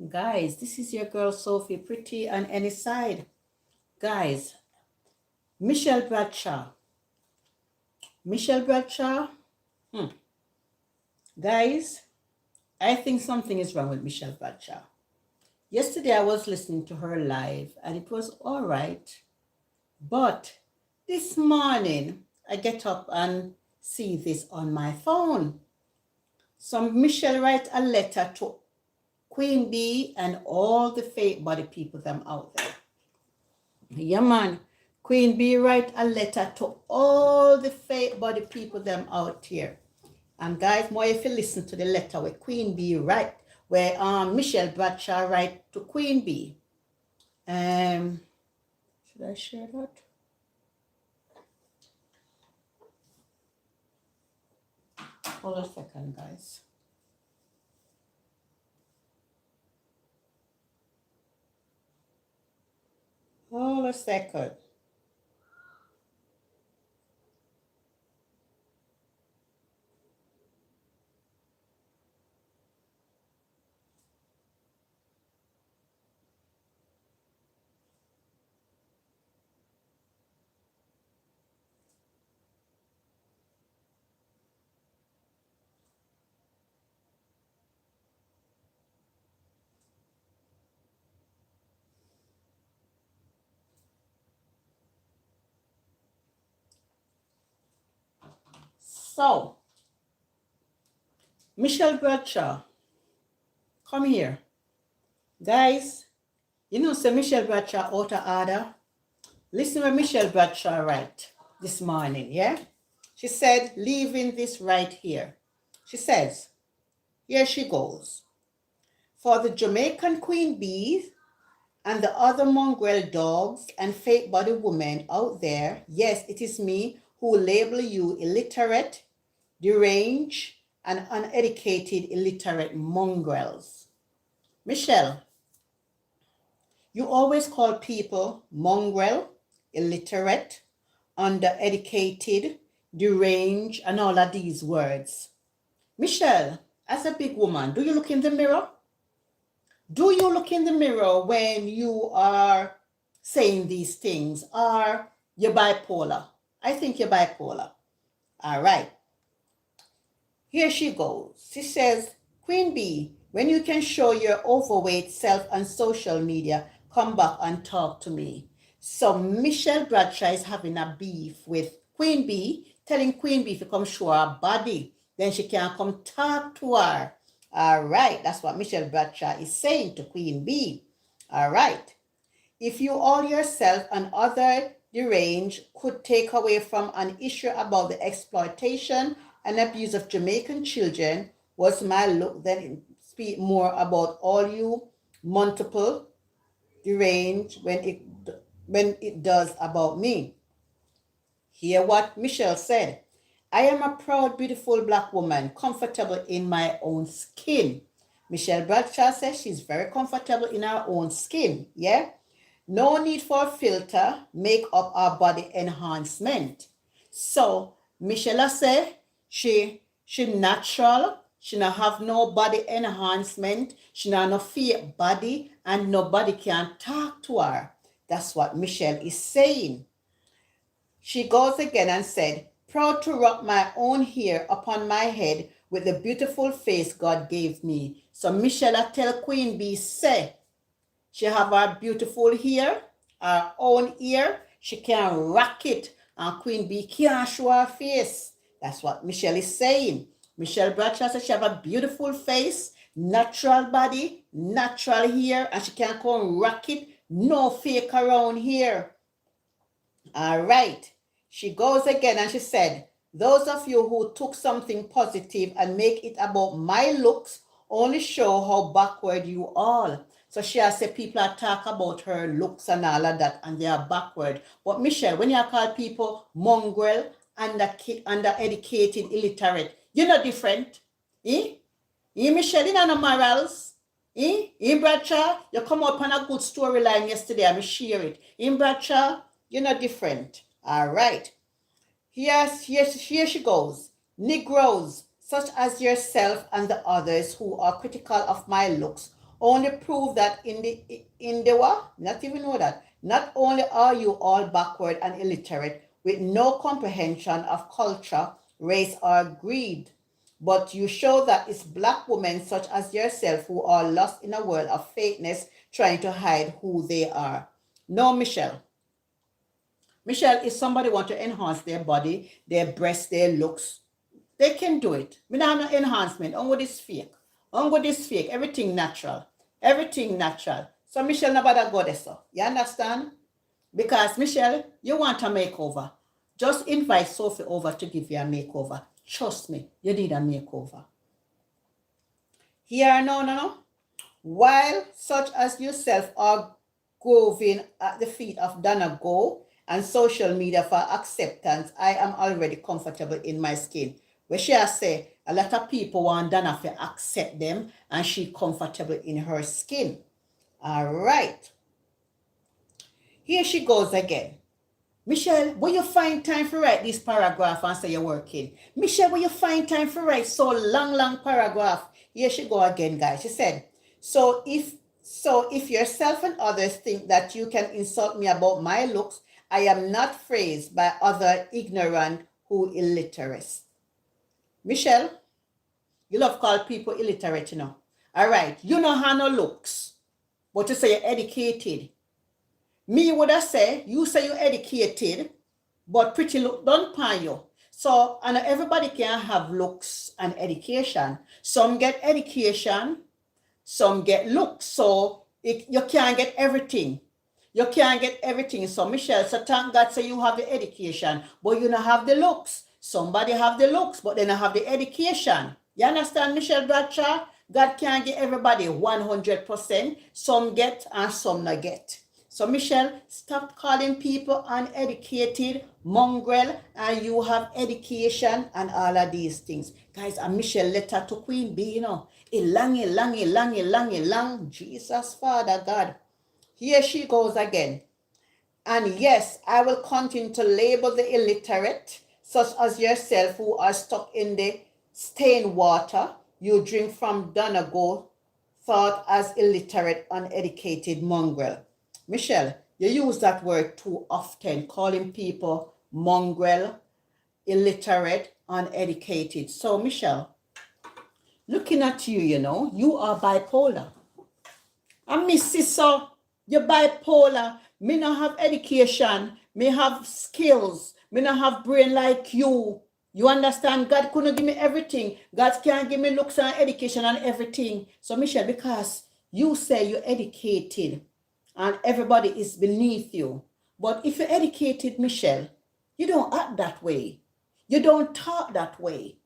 Guys, this is your girl Sophie, pretty on any side. Guys, Michelle Bradshaw. Michelle Bradshaw. Guys, I think something is wrong with Michelle Bradshaw. Yesterday I was listening to her live and it was all right. But this morning I get up and see this on my phone. Some Michelle write a letter to Queen Bee and all the fake body people them out there. Yeah, man. Queen Bee write a letter to all the fake body people them out here. And guys, more if you listen to the letter where Queen Bee write, where Michelle Bradshaw write to Queen Bee. Should I share that? Hold a second, guys. Hold a second. So, Michelle Bradshaw, come here. Guys, you know, say Michelle Bradshaw out of order. Listen what Michelle Bradshaw write this morning, yeah? She said, leaving this right here. She says, here she goes. For the Jamaican Queen Bees and the other mongrel dogs and fake body women out there, yes, it is me who label you illiterate, deranged, and uneducated illiterate mongrels. Michelle, you always call people mongrel, illiterate, undereducated, deranged, and all of these words. Michelle, as a big woman, do you look in the mirror? Do you look in the mirror when you are saying these things? Or you're bipolar? I think you're bipolar. All right. Here she goes. She says, Queen Bee, when you can show your overweight self on social media, come back and talk to me. So Michelle Bradshaw is having a beef with Queen Bee, telling Queen Bee to come show her body. Then she can come talk to her. All right, that's what Michelle Bradshaw is saying to Queen Bee. All right. If you all yourself and other deranged could take away from an issue about the exploitation and abuse of Jamaican children was my look, then speak more about all you multiple deranged when it does about me. Hear what Michelle said. I am a proud, beautiful black woman, comfortable in my own skin. Michelle Bradshaw says she's very comfortable in her own skin. Yeah? No need for a filter, makeup, or body enhancement. So Michelle say she natural, she not have no body enhancement, she not no fake body, and nobody can talk to her. That's what Michelle is saying. She goes again and said, proud to rock my own hair upon my head with the beautiful face God gave me. So Michelle I tell Queen Bee say, she have her beautiful hair, her own ear, she can rock it, and Queen Bee can't show her face. That's what Michelle is saying. Michelle Bradshaw says she have a beautiful face, natural body, natural hair, and she can come rock it, no fake around here. All right. She goes again and she said, those of you who took something positive and make it about my looks only show how backward you are. So she has said people are talk about her looks and all of that and they are backward. But Michelle, when you call people mongrel, undereducated, illiterate, you're not different. Eh? Michelle, you know no morals. Bradshaw, you come up on a good storyline yesterday and we share it. Bradshaw, you're not different. All right. Here she goes. Negroes, such as yourself and the others who are critical of my looks, only prove that in the what? Not even know that. Not only are you all backward and illiterate with no comprehension of culture, race, or greed, but you show that it's black women such as yourself who are lost in a world of fakeness trying to hide who they are. No, Michelle. Michelle, if somebody want to enhance their body, their breasts, their looks, they can do it. We don't have no enhancement. On with this fake. On with this fake. Everything natural. Everything natural. So Michelle, nobody go there, so. You understand? Because Michelle, you want a makeover. Just invite Sophie over to give you a makeover. Trust me, you need a makeover. Here, no. While such as yourself are groveling at the feet of Donna Go and social media for acceptance, I am already comfortable in my skin. Where she has said, a lot of people want Donna to accept them and she comfortable in her skin. All right. Here she goes again. Michelle, will you find time to write this paragraph and say you're working? Michelle, will you find time to write so long paragraph? Here she go again, guys. She said, so if yourself and others think that you can insult me about my looks, I am not phrased by other ignorant who illiterate. Michelle, you love call people illiterate, you know. All right, you know how no looks, but you say you're educated. Me would have said, you say you're educated, but pretty look don't pan you. So, and everybody can have looks and education. Some get education, some get looks. So, you can't get everything. You can't get everything. So, Michelle, so thank God say you have the education, but you don't have the looks. Somebody have the looks, but they don't have the education. You understand, Michelle Bradshaw? God can't get everybody 100%. Some get and some not get. So, Michelle, stop calling people uneducated, mongrel, and you have education and all of these things. Guys, a Michelle letter to Queen B, you know. Long. Jesus, Father God. Here she goes again. And yes, I will continue to label the illiterate, such as yourself, who are stuck in the stained water you drink from Donegal, thought as illiterate, uneducated mongrel. Michelle, you use that word too often, calling people mongrel, illiterate, uneducated. So, Michelle, looking at you, you know, you are bipolar. And me sister, you're bipolar. Me not have education. Me have skills. Me not have brain like you. You understand? God couldn't give me everything. God can't give me looks and education and everything. So, Michelle, because you say you're educated, and everybody is beneath you. But if you're educated, Michelle, you don't act that way. You don't talk that way.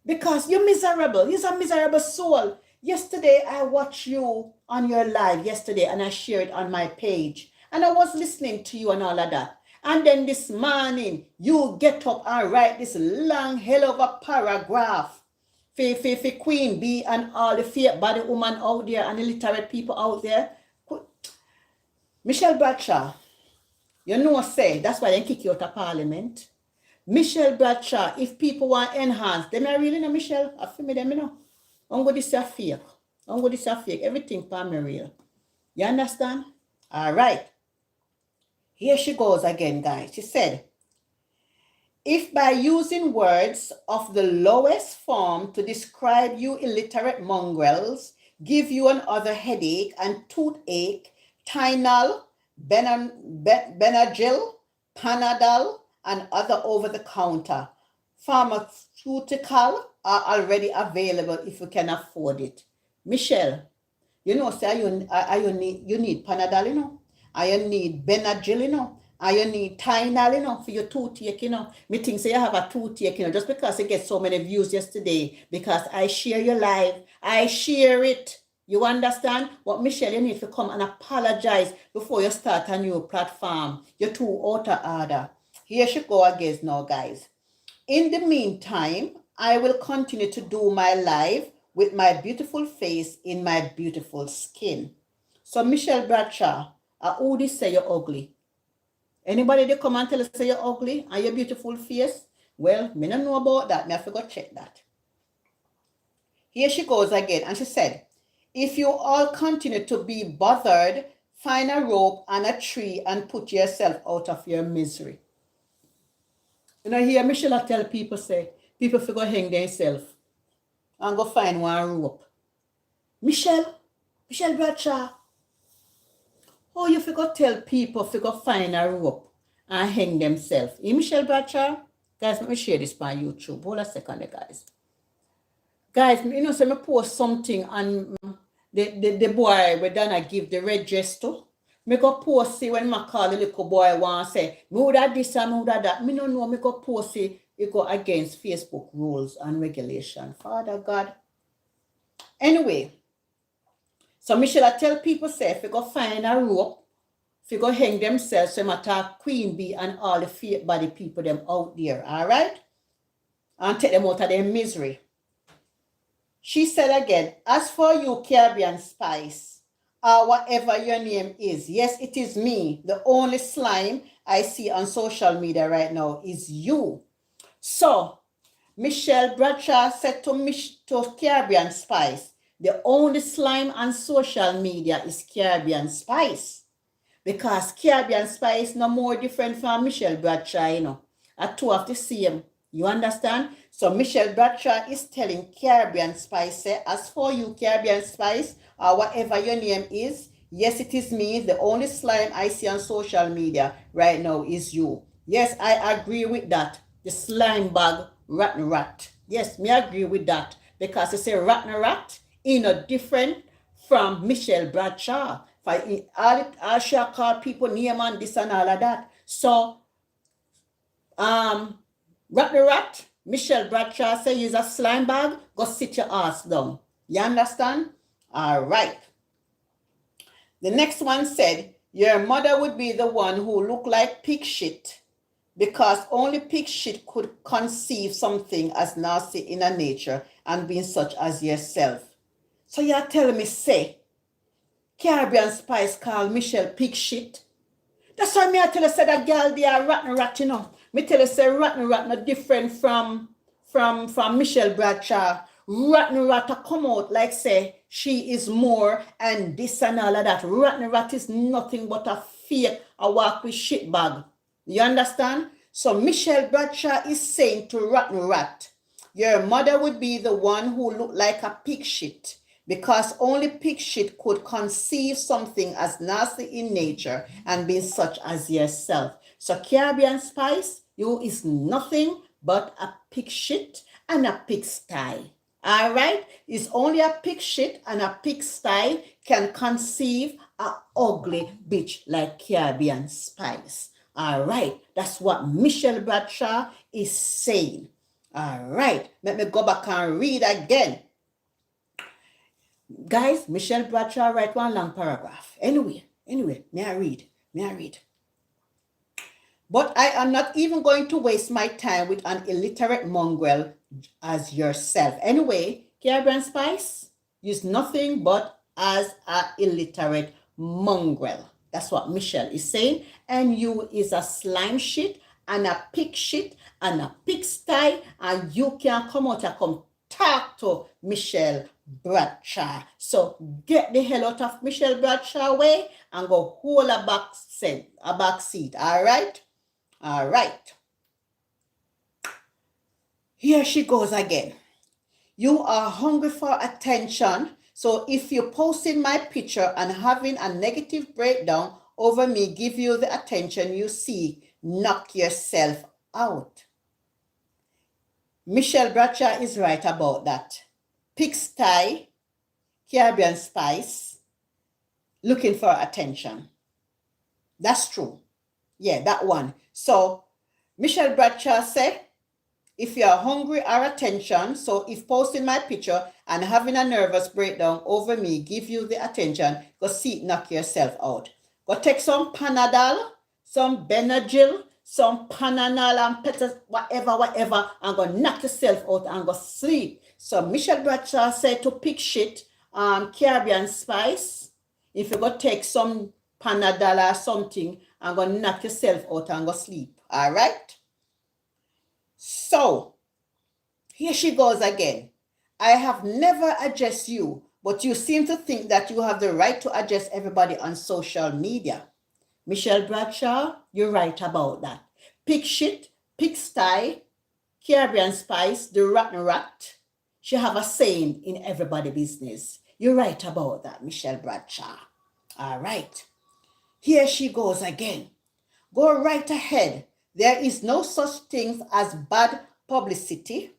Because you're miserable. You're a miserable soul. Yesterday, I watched you on your live yesterday and I shared it on my page. And I was listening to you and all of that. And then this morning, you get up and write this long hell of a paragraph for Queen B and all the fake body woman out there and the illiterate people out there. Michelle Bradshaw, you know what say, that's why they kick you out of parliament. Michelle Bradshaw, if people want enhance, they may really know Michelle, I feel me them, you know. I'm going to say fake. I'm going to say fake. Everything for me real. You understand? All right. Here she goes again, guys. She said, if by using words of the lowest form to describe you illiterate mongrels give you another headache and toothache, Tylenol, Benadryl, Panadol, and other over-the-counter pharmaceutical are already available if you can afford it. Michelle, you know, say you need Panadol, you know, and you need Benadryl, you know, and you need Tylenol, you know, for your toothache, you know. Me think say you have a toothache, you know, just because it gets so many views yesterday, because I share your live, I share it. You understand? But Michelle, you need to come and apologize before you start a new platform. You're too out of order. Here she go again now, guys. In the meantime, I will continue to do my live with my beautiful face in my beautiful skin. So Michelle Bradshaw, who this say you're ugly? Anybody they come and tell us say you're ugly and your beautiful face? Well, me don't know about that. Me have to go check that. Here she goes again, and she said, If you all continue to be bothered, find a rope and a tree and put yourself out of your misery. You know, here Michelle tell people, say, people figure hang themselves and go find one rope. Michelle Bradshaw, oh, you figure tell people figure find a rope and hang themselves. Michelle Bradshaw? Guys, let me share this on YouTube. Hold a second, guys. Guys, you know, so me post something on the boy we done I give the red dress to. Me go post see when my call the little boy want say, me woulda this and me woulda that. Me no know, me go post see it go against Facebook rules and regulation. Father God. Anyway, so Michelle I tell people say if you go find a rope, if you go hang themselves, so matter Queen Bee and all the fake body people them out there, all right? And take them out of their misery. She said again, as for you, Caribbean Spice, or whatever your name is, yes, it is me. The only slime I see on social media right now is you. So, Michelle Bradshaw said to Caribbean Spice, the only slime on social media is Caribbean Spice. Because Caribbean Spice no more different from Michelle Bradshaw, you know. Are two of the same. You understand? So Michelle Bradshaw is telling Caribbean Spice, say, as for you, Caribbean Spice, or whatever your name is, yes, it is me. The only slime I see on social media right now is you. Yes, I agree with that. The slime bag, rotten rat. Yes, me agree with that. Because they say rotten rat, you know, different from Michelle Bradshaw. All she call people name and this and all of that. So, rat, Michelle Bradshaw say use a slime bag, go sit your ass down. You understand? All right. The next one said, your mother would be the one who look like pig shit because only pig shit could conceive something as nasty in a nature and being such as yourself. So you're telling me, say, Caribbean Spice call Michelle pig shit? That's why me I tell you say that girl they are rotten rat, you know. Me tell you say rotten rat not different from Michelle Bradshaw. Rotten rat to come out like say she is more and this and all of that. Rotten rat is nothing but a fake, a walk with shit bag. You understand? So Michelle Bradshaw is saying to rotten rat, your mother would be the one who looked like a pig shit. Because only pig shit could conceive something as nasty in nature and being such as yourself. So Caribbean Spice, you is nothing but a pig shit and a pigsty. All right? It's only a pig shit and a pigsty can conceive a ugly bitch like Caribbean Spice. All right? That's what Michelle Bradshaw is saying. All right? Let me go back and read again. Guys, Michelle Bradshaw write one long paragraph. Anyway, may I read. But I am not even going to waste my time with an illiterate mongrel as yourself. Anyway, Caribbean Spice is nothing but as an illiterate mongrel. That's what Michelle is saying. And you is a slime shit and a pig shit and a pigsty, and you can come out and come talk to Michelle Bradshaw. So get the hell out of Michelle Bradshaw way and go hold a back seat. All right? All right. Here she goes again. You are hungry for attention. So if you posting my picture and having a negative breakdown over me give you the attention you seek, knock yourself out. Michelle Bradshaw is right about that. Pigsty, Caribbean Spice, looking for attention. That's true. Yeah, that one. So Michelle Bradshaw said, if you are hungry or attention, so if posting my picture and having a nervous breakdown over me give you the attention, go see it, knock yourself out. Go take some Panadol, some Benadryl, some Panadol and Petas, whatever, and go knock yourself out and go sleep. So Michelle Bradshaw said to pick shit, Caribbean Spice, if you go take some Panadol or something and go knock yourself out and go sleep. All right? So, here she goes again. I have never addressed you, but you seem to think that you have the right to address everybody on social media. Michelle Bradshaw, you're right about that. Pig shit, pig sty, Caribbean Spice, the rotten rat. She have a saying in everybody business. You're right about that, Michelle Bradshaw. All right. Here she goes again. Go right ahead. There is no such thing as bad publicity.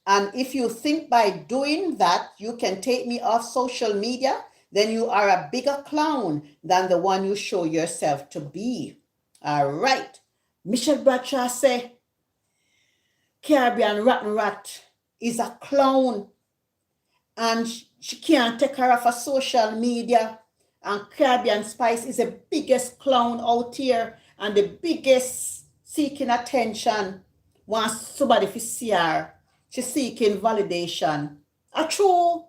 And if you think by doing that you can take me off social media, then you are a bigger clown than the one you show yourself to be. All right. Michelle Bradshaw say, Caribbean Rotten Rat is a clown and she can't take her off of social media. And Caribbean Spice is the biggest clown out here and the biggest seeking attention. Wants somebody to see her. She's seeking validation. A true?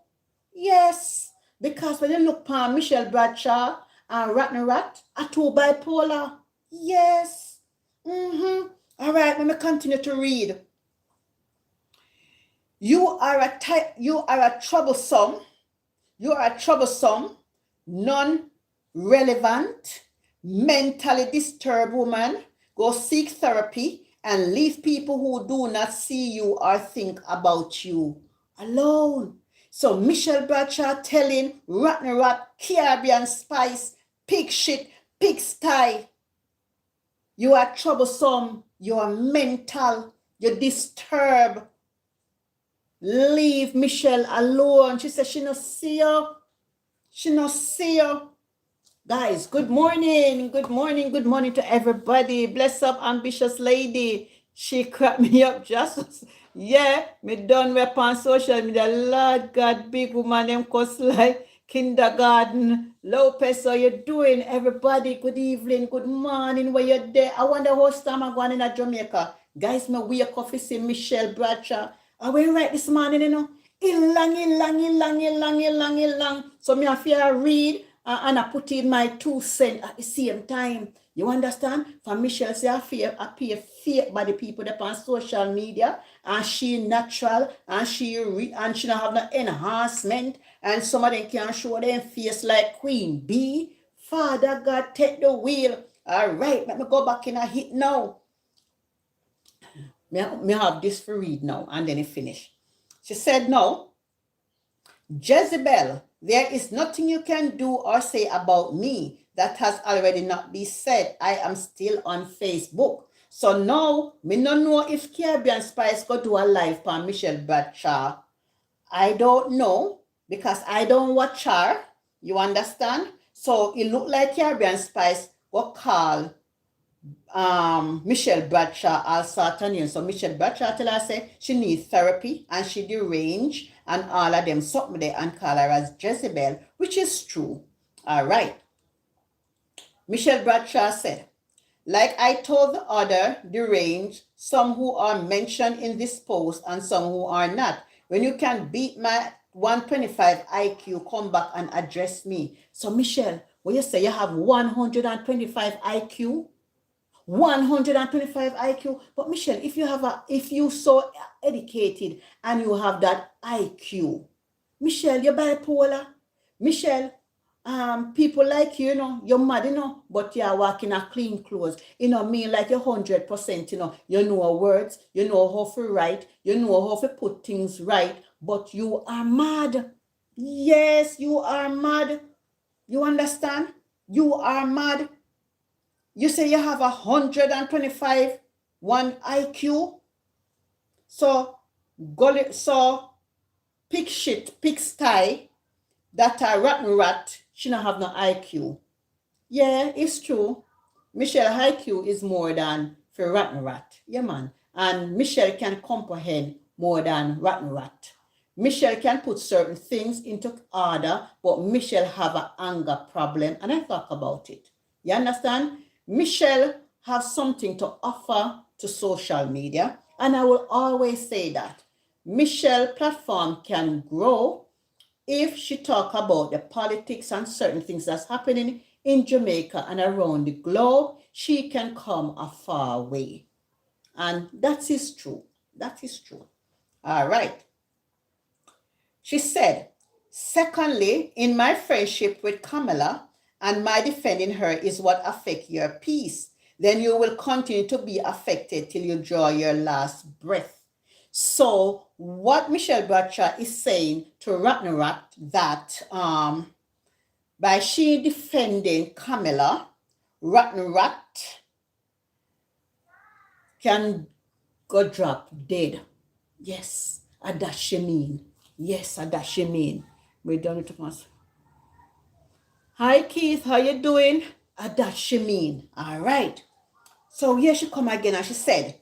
Yes. Because when you look upon Michelle Bradshaw and Rotten Rat, a two bipolar. Yes. All right, let me continue to read. You are a troublesome, non-relevant, mentally disturbed woman. Go seek therapy and leave people who do not see you or think about you alone. So Michelle Bradshaw telling Rotten Rat, Caribbean Spice, pig shit, pig sty. You are troublesome, you are mental, you're disturbed. Leave Michelle alone. She said she no see you. She no see you. Guys, good morning. Good morning. Good morning to everybody. Bless up, ambitious lady. She cracked me up just. Yeah, me done rep on social media. Lord God, big woman, them cuss like kindergarten. Lopez, how you doing? Everybody, good evening, good morning. Where you there? I wonder how time I'm going in Jamaica. Guys, me wake up to see Michelle Bradshaw. I went right this morning, you know. Long. So me have to read and I put in my 2 cents at the same time. You understand? For Michelle say I appear fake by the people that on social media, and she natural and she don't have no enhancement, and some of them can show them face like Queen B. Father God, take the wheel. All right, let me go back in a hit now. Me have this for read now, and then it finish. She said, no, Jezebel, there is nothing you can do or say about me that has already not been said. I am still on Facebook. So now, me no know if Caribbean Spice go do a live for Michelle Bradshaw. I don't know, because I don't watch her. You understand? So it look like Caribbean Spice go call Michelle Bradshaw also afternoon. So Michelle Bradshaw tell her say she needs therapy and she deranged and all of them something there and call her as Jezebel, which is true. All right. Michelle Bradshaw said, like I told the other deranged, some who are mentioned in this post and some who are not. When you can beat my 125 IQ, come back and address me. So Michelle, when you say you have 125 IQ, 125 IQ. But Michelle, if you so educated and you have that IQ, Michelle, you're bipolar. Michelle, people like you, you know, you're mad, you know, but you're walking a clean clothes. You know, mean like you're 100%, you know words, you know how to write, you know how to put things right, but you are mad. Yes, you are mad. You understand? You are mad. You say you have 125 IQ. So pig shit, pig sty, that a rotten rat, she don't have no IQ. Yeah, it's true. Michelle IQ is more than for rotten rat. Yeah, man. And Michelle can comprehend more than rotten rat. Michelle can put certain things into order, but Michelle have an anger problem, and I talk about it. You understand? Michelle has something to offer to social media, and I will always say that Michelle platform can grow if she talk about the politics and certain things that's happening in Jamaica and around the globe. She can come a far way, and that is true. That is true. All right. She said, Secondly, in my friendship with Camilla and my defending her is what affect your peace. Then you will continue to be affected till you draw your last breath. So what Michelle Bradshaw is saying to Rotten Rat that by she defending Camilla, Rotten Rat can go drop dead. Yes, that she mean. Yes, that she mean. We done it once. Hi Keith, how you doing? That she mean. All right. So here she come again and she said,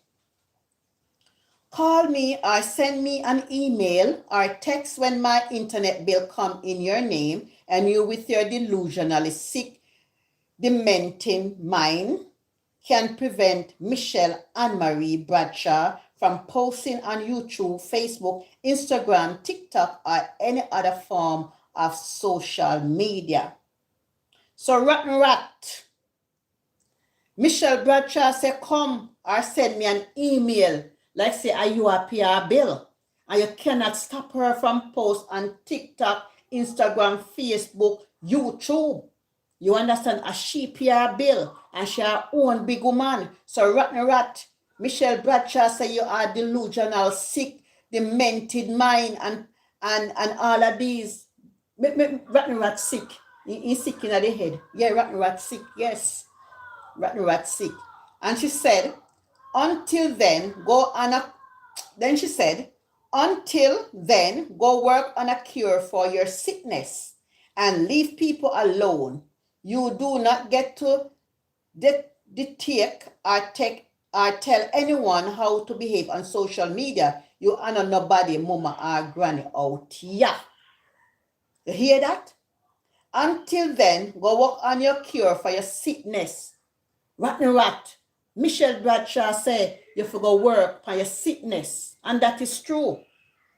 call me or send me an email or text when my internet bill come in your name and you with your delusionally sick, dementing mind can prevent Michelle Anne-Marie Bradshaw from posting on YouTube, Facebook, Instagram, TikTok, or any other form of social media. So Rotten Rat, Michelle Bradshaw say come or send me an email, like say are you a PR bill, and you cannot stop her from post on TikTok, Instagram, Facebook, YouTube. You understand? A she PR bill and she her own big woman. So Rotten Rat, Michelle Bradshaw say you are delusional, sick, demented mind and all of these. Rotten Rat sick. He's sick in the head. Yeah, Rotten Rat sick. Yes. Rotten Rat sick. And she said, until then, then she said, until then, go work on a cure for your sickness and leave people alone. You do not get to dictate or tell anyone how to behave on social media. You are nobody, mama or granny out here. You hear that? Until then, go work on your cure for your sickness. Rotten Rat, Michelle Bradshaw say you for go work on your sickness. And that is true.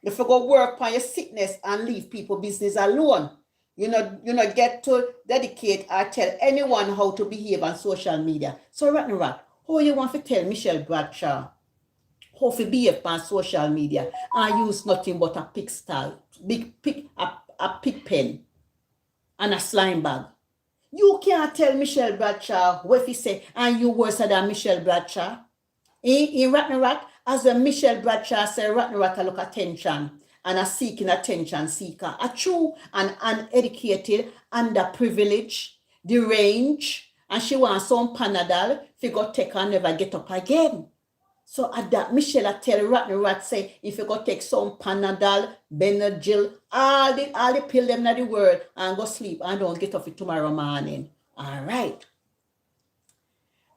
You for go work on your sickness and leave people business alone. You know, get to dedicate or tell anyone how to behave on social media. So Rotten Rat, how you want to tell Michelle Bradshaw how to behave on social media and use nothing but a pick style, a pick pen and a slime bag? You can't tell Michelle Bradshaw what he say and you worse than Michelle Bradshaw. In Rotten Rat, as when Michelle Bradshaw say Rotten Rat a look attention and a seeking attention seeker, a true and uneducated, underprivileged, deranged, and she wants some Panadol, if you go take her never get up again. So at that, Michelle I tell Rotten Rat say, if you go take some Panadol, Benadryl, all the pill them in the world and go sleep and don't get up tomorrow morning. All right.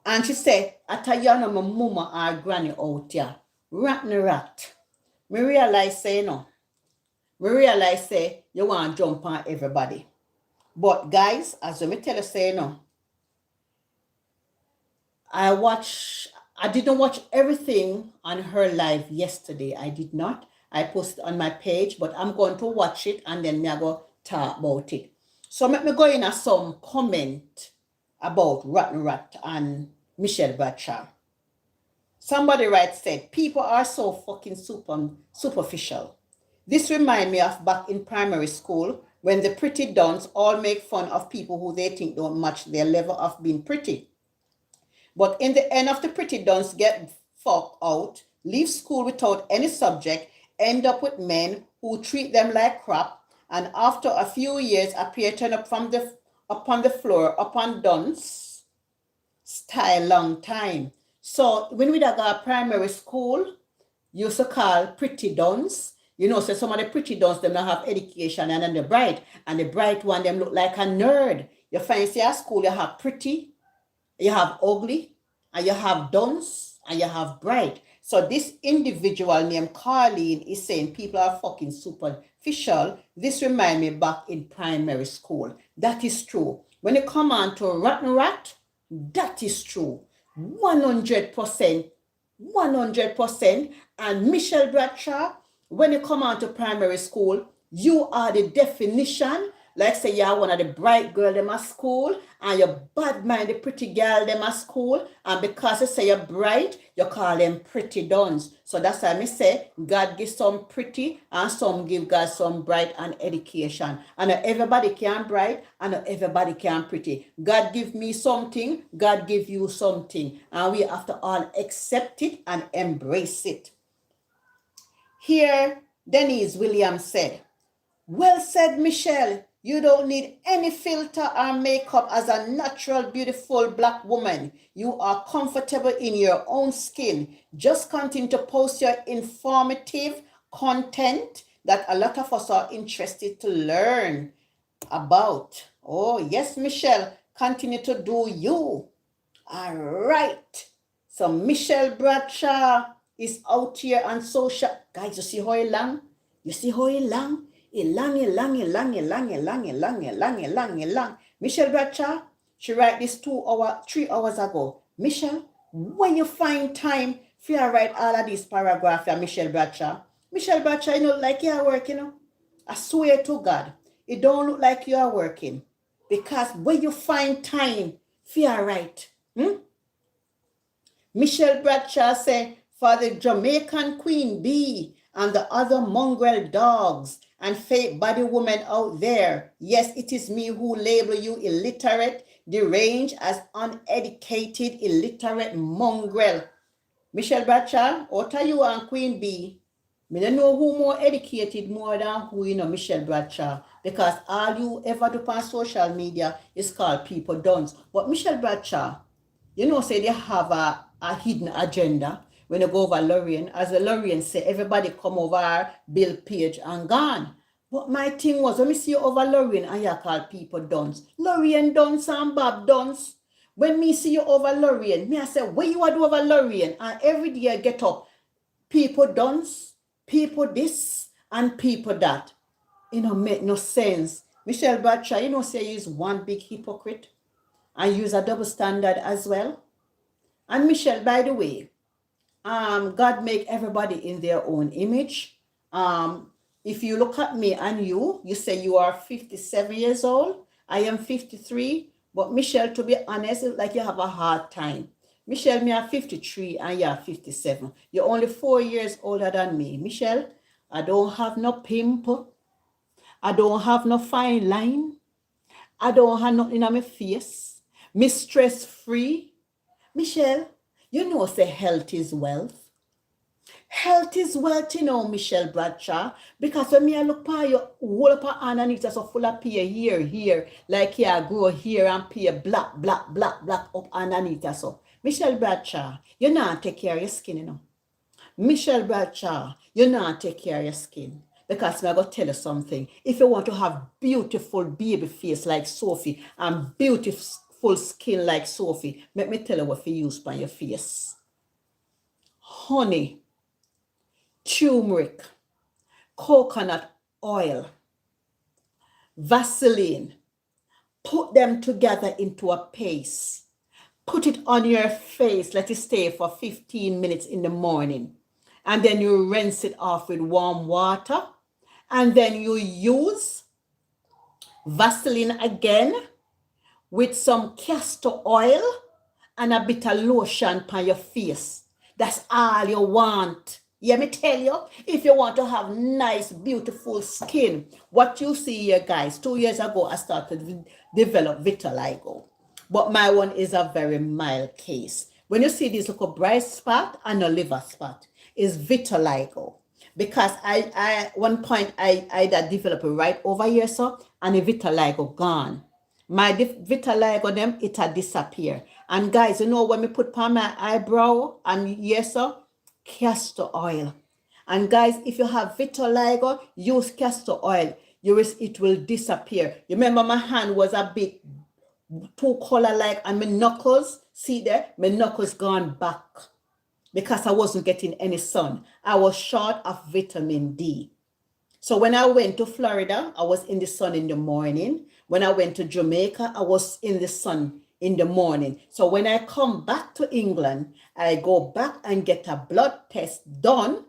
And she said, I tell you, my mama or granny out here. Rotten Rat. Me realize say no. Me realize say you want to jump on everybody. But guys, as me tell you say no. I didn't watch everything on her live yesterday. I did not. I posted on my page, but I'm going to watch it and then me I go talk about it. So let me go in at some comment about Rotten Rat and Michelle Bradshaw. Somebody said, people are so fucking superficial. This reminds me of back in primary school when the pretty dons all make fun of people who they think don't match their level of being pretty. But in the end of the pretty dons get fucked out, leave school without any subject, end up with men who treat them like crap, and after a few years appear turn up upon the floor upon dons style long time. So when we got primary school, used to call pretty dons. You know, so some of the pretty dons, them don't have education and then the bright one, them look like a nerd. You find say at school, you have pretty, you have ugly, and you have dons, and you have bright. So this individual named Carleen is saying people are fucking superficial. This reminds me back in primary school. That is true. When you come on to Rotten Rat, that is true. 100%. 100%. And Michelle Bradshaw, when you come on to primary school, you are the definition Like say you're one of the bright girl them at school and you bad mind the pretty girl them at school. And because you say you're bright, you call them pretty duns. So that's why I say God give some pretty and some give God some bright and education. And not everybody can bright and not everybody can pretty. God give me something, God give you something. And we have to all accept it and embrace it. Here, Denise Williams said, well said, Michelle. You don't need any filter or makeup as a natural, beautiful black woman. You are comfortable in your own skin. Just continue to post your informative content that a lot of us are interested to learn about. Oh, yes, Michelle. Continue to do you. All right. So Michelle Bradshaw is out here on social. Guys, you see how he long? You see how he long? He long. Michelle Bradshaw, she write this 3 hours ago. Michelle, when you find time for you write all of these paragraphs for Michelle Bradshaw, you know, like you are working. I swear to God, it don't look like you are working. Because when you find time for you write, Michelle Bradshaw said, for the Jamaican Queen Bee and the other mongrel dogs and fake body women out there, yes, it is me who label you illiterate, deranged as uneducated, illiterate mongrel. Michelle Bradshaw, what are you and Queen Bee? I don't know who more educated more than who, you know, Michelle Bradshaw. Because all you ever do on social media is called people dons. But Michelle Bradshaw, you know, say they have a hidden agenda when you go over Lorraine. As the Lorraine say, everybody come over, Bill Page and gone. But my thing was, when me see you over Lorraine and you call people dons. Lorraine dons and Bob dons. When me see you over Lorraine, me I say, where you are do over Lorraine? And every day I get up, people dons, people this, and people that. You know, make no sense. Michelle Bradshaw, you know, say he's one big hypocrite. And use a double standard as well. And Michelle, by the way, God make everybody in their own image. If you look at me and you say you are 57 years old. I am 53. But Michelle, to be honest, it's like you have a hard time. Michelle, me are 53 and you are 57. You're only 4 years older than me. Michelle, I don't have no pimple. I don't have no fine line. I don't have nothing on my face. Me stress free. Michelle, you know say health is wealth. Health is wealth, you know, Michelle Bradshaw. Because when me I look at you, whole up underneath so full of pear here, like you grow here and pear black up underneath so. Michelle Bradshaw, you not take care of your skin, you know. Michelle Bradshaw, you not take care of your skin. Because I'm going to tell you something. If you want to have beautiful baby face like Sophie and beautiful skin like Sophie, let me tell you what you use on your face. Honey, turmeric, coconut oil, Vaseline. Put them together into a paste. Put it on your face. Let it stay for 15 minutes in the morning. And then you rinse it off with warm water. And then you use Vaseline again with some castor oil and a bit of lotion on your face. That's all you want. Yeah, me tell you, if you want to have nice, beautiful skin, what you see here, guys, 2 years ago, I started to develop vitiligo. But my one is a very mild case. When you see this little bright spot and a liver spot, is vitiligo. Because one point I developed it right over here, so, and the vitiligo gone. My vitiligo, them, it had disappeared. And guys, you know, when we put on my eyebrow, and yes, sir, castor oil. And guys, if you have vitiligo, use castor oil. It will disappear. You remember my hand was a bit too color like, and my knuckles, see there, my knuckles gone back. Because I wasn't getting any sun. I was short of vitamin D. So when I went to Florida, I was in the sun in the morning. When I went to Jamaica, I was in the sun in the morning. So when I come back to England, I go back and get a blood test done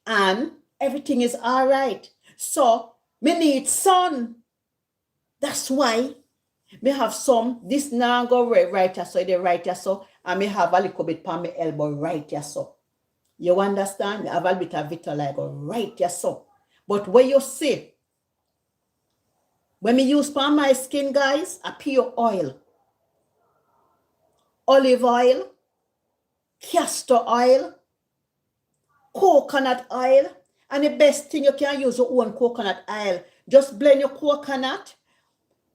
and everything is all right. So me need sun. That's why me have some, this now go right here, so they right here, so, and me have a little bit on my elbow right here, so. You understand? Me have a bit of vitiligo right here, so. But when you see, when me use for my skin, guys, a pure oil, olive oil, castor oil, coconut oil, and the best thing you can use your own coconut oil. Just blend your coconut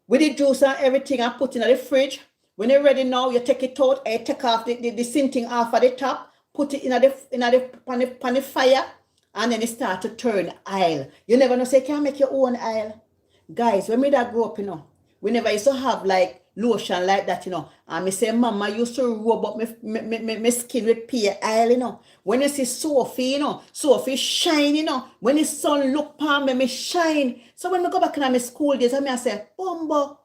with the juice and everything and put it in the fridge. When you're ready now, you take it out and you take off the sinting off of the top, put it in the fire, and then it start to turn oil. You never know, say you can make your own oil. Guys, when me that grew up, we never used to have like lotion like that, And me say, Mama used to rub up my skin with pear oil, When you see Sophie, Sophie shine, When the sun look upon me, me shine. So when me go back in my school days, I say, Bumbo,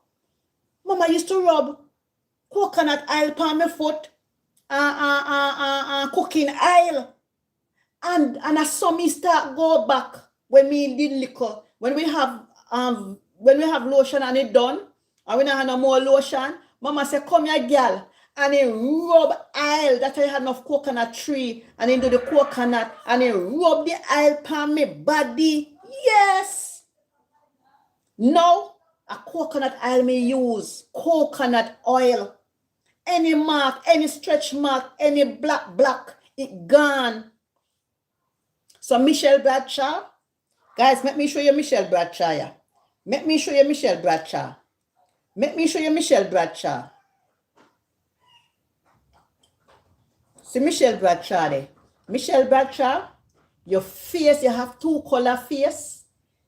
Mama used to rub coconut oil upon my foot, cooking oil. And I saw me start go back when me did liquor. When we have lotion and it done, and we don't have no more lotion, Mama said, come here, girl. And he rub oil that I had enough coconut tree, and he do the coconut, and he rub the oil upon my body. Yes. Now, a coconut oil me use, coconut oil. Any mark, any stretch mark, any black, it gone. So Michelle Bradshaw, guys, let me show you Michelle Bradshaw. Yeah. Let me show you Michelle Bradshaw. Let me show you Michelle Bradshaw. See Michelle Bradshaw there. Michelle Bradshaw, your face, you have two color face.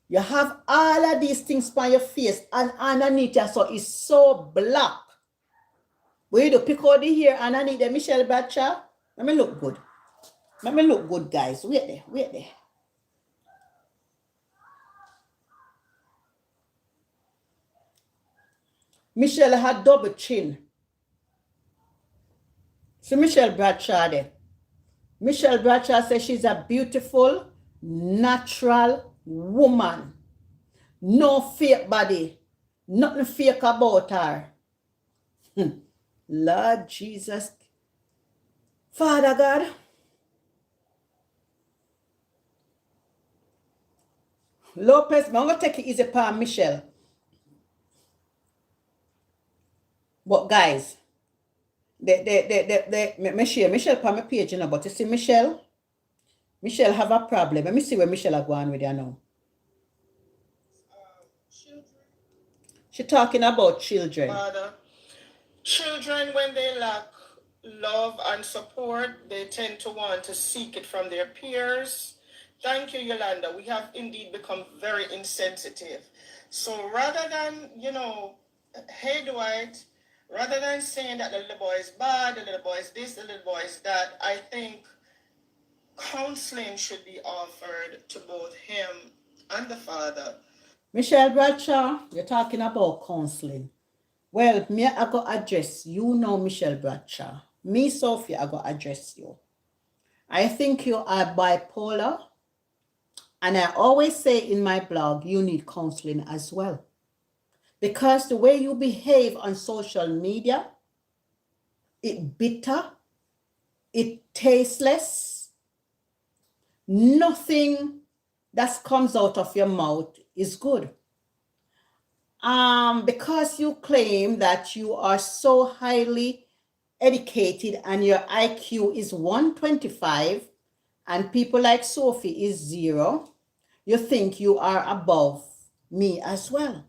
You have all of these things on your face, and underneath you, so it's so black. When you do pick out the hair underneath the Michelle Bradshaw, let me look good. Let me look good, guys. Wait there. Michelle had double chin. So Michelle Bradshaw there. Michelle Bradshaw says she's a beautiful, natural woman. No fake body. Nothing fake about her. Lord Jesus. Father God. Lopez, I'm going to take it easy upon Michelle. But guys, Michelle upon my page, but you see Michelle have a problem. Let me see where Michelle are going with you now. Children. She's talking about children. Father, children, when they lack love and support, they tend to want to seek it from their peers. Thank you, Yolanda. We have indeed become very insensitive. So rather than, hey, Dwight, rather than saying that the little boy is bad, the little boy is this, the little boy is that, I think counseling should be offered to both him and the father. Michelle Bradshaw, you're talking about counseling. Well, me, I go address you now, Michelle Bradshaw. Me, Sophie, I go address you. I think you are bipolar. And I always say in my blog, you need counseling as well. Because the way you behave on social media, it bitter, it tasteless. Nothing that comes out of your mouth is good. Because you claim that you are so highly educated and your IQ is 125 and people like Sophie is 0, you think you are above me as well.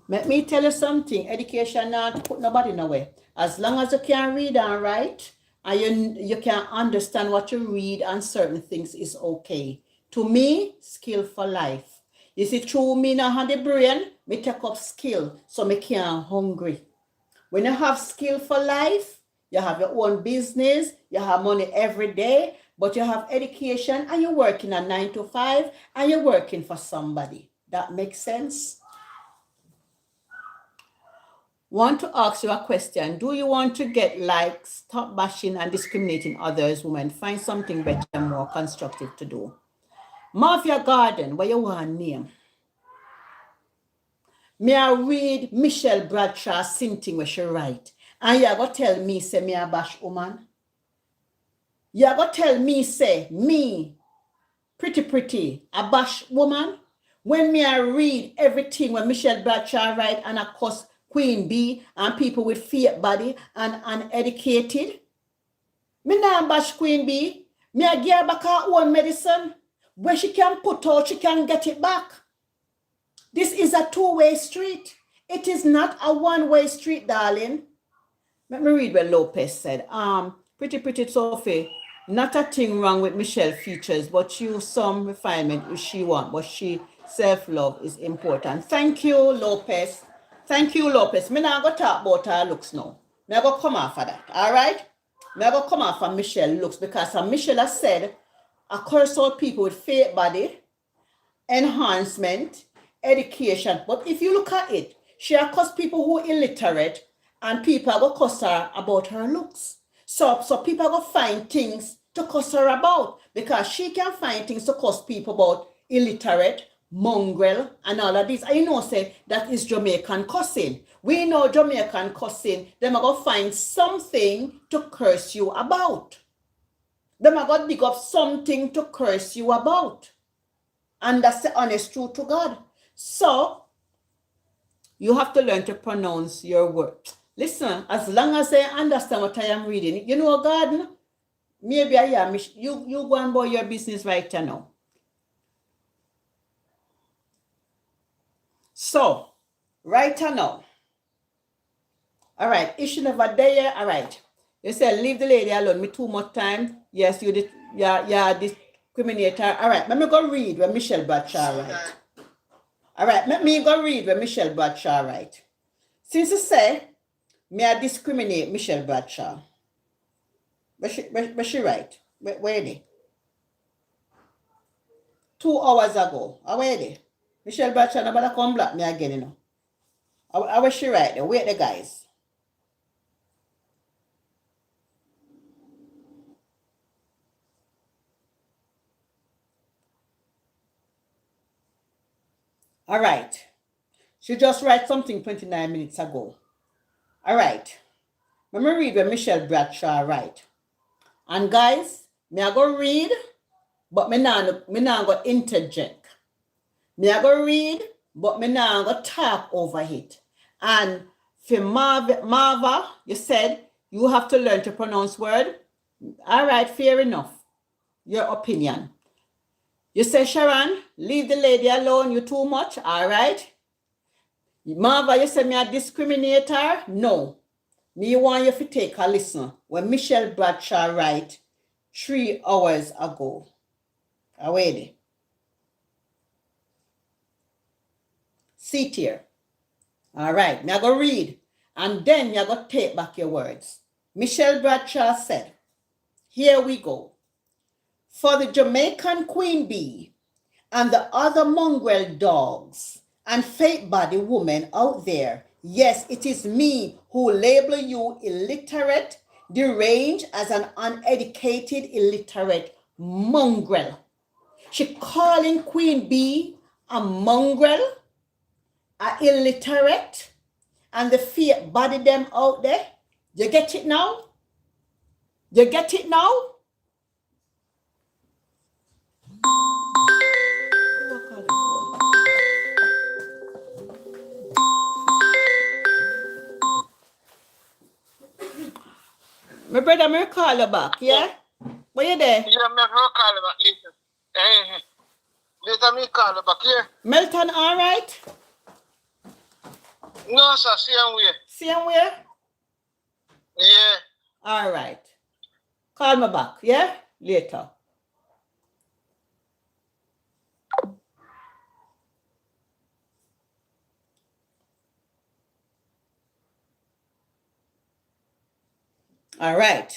Let me tell you something. Education not put nobody nowhere. As long as you can read and write, and you can understand what you read and certain things is okay. To me, skill for life. You see, through me now have the brain, me take up skill, so me can't hungry. When you have skill for life, you have your own business, you have money every day, but you have education and you're working a 9 to 5 and you're working for somebody. That makes sense? Want to ask you a question. Do you want to get likes, stop bashing and discriminating others, women? Find something better and more constructive to do. Mafia Garden, where you want name. Me I read Michelle Bradshaw something where she write. And you go tell me, say, me a bash woman. You go tell me, say, me, pretty, a bash woman. When me I read everything when Michelle Bradshaw write and I cuss Queen B and people with fake body and uneducated. Me nah bash Queen B. Me I give her back her own medicine. Where she can put out, she can get it back. This is a two-way street. It is not a one-way street, darling. Let me read what Lopez said. Pretty Sophie. Not a thing wrong with Michelle features, but you some refinement if she want, but she self-love is important. Thank you, Lopez. Thank you, Lopez. Me not go talk about her looks now. Me go come off of that. All right? Me go come off of Michelle looks because Michelle has said I curse out people with fake body, enhancement, education. But if you look at it, she accuse people who are illiterate and people are going to cuss her about her looks. So people are going to find things to cuss her about because she can find things to cuss people about illiterate, mongrel, and all of this. I know say that is Jamaican cussing. We know Jamaican cussing. Them are going to find something to curse you about. Them are going to dig up something to curse you about. And that's the honest truth to God. So, you have to learn to pronounce your word. Listen, as long as I understand what I am reading, you know, God, maybe I am. You go and about your business right now. So, right now. All right, issue never there. All right. You said, leave the lady alone. Me too much time. Yes, you did. Yeah, discriminator. All right, let me go read what Michelle Bradshaw write. All right, let me go read what Michelle Bradshaw write. Since you say, may I discriminate Michelle Bradshaw? But she write? Where they? 2 hours ago. Where they? Michelle Bradshaw never come block me again, you know. I wish she write there. Wait the guys. All right. She just write something 29 minutes ago. All right. Let me read what Michelle Bradshaw write. And guys, me I go read, but me not go interject. Me I go read, but me not go talk over it. And for Marva, you said you have to learn to pronounce word. All right, fair enough. Your opinion. You say, Sharon, leave the lady alone. You too much. All right. Marva, you say me a discriminator? No. Me want you to take a listen when Michelle Bradshaw write 3 hours ago. Away. Sit here. All right. Now go read. And then you go take back your words. Michelle Bradshaw said, here we go. For the Jamaican Queen Bee and the other mongrel dogs and fake body women out there, yes, it is me who label you illiterate, deranged as an uneducated, illiterate mongrel. She calling Queen Bee a mongrel, a illiterate, and the fake body them out there. You get it now? You get it now? My brother, me call you back, yeah? Where you there? Yeah, me call you back later. Later me call you back, yeah? Melton, all right? No, sir, same way. Same way? Yeah. All right. Call me back, yeah? Later. All right.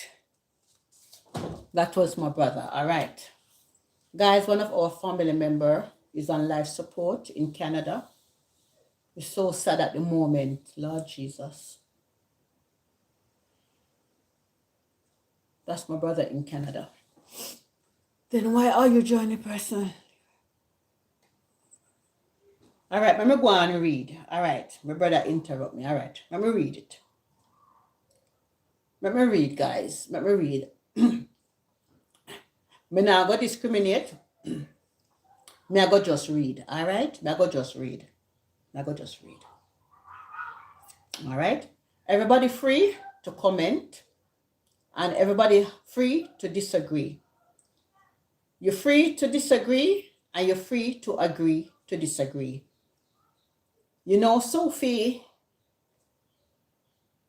That was my brother. All right. Guys, one of our family member is on life support in Canada. It's so sad at the moment, Lord Jesus. That's my brother in Canada. Then why are you joining person? All right, let me go on and read. All right, my brother interrupt me. All right, let me read it. Let me read, guys. Let me read. Me now go discriminate. Me I go just read. All right, me I go just read. Me I go just read. All right. Everybody free to comment, and everybody free to disagree. You're free to disagree, and you're free to agree to disagree. You know, Sophie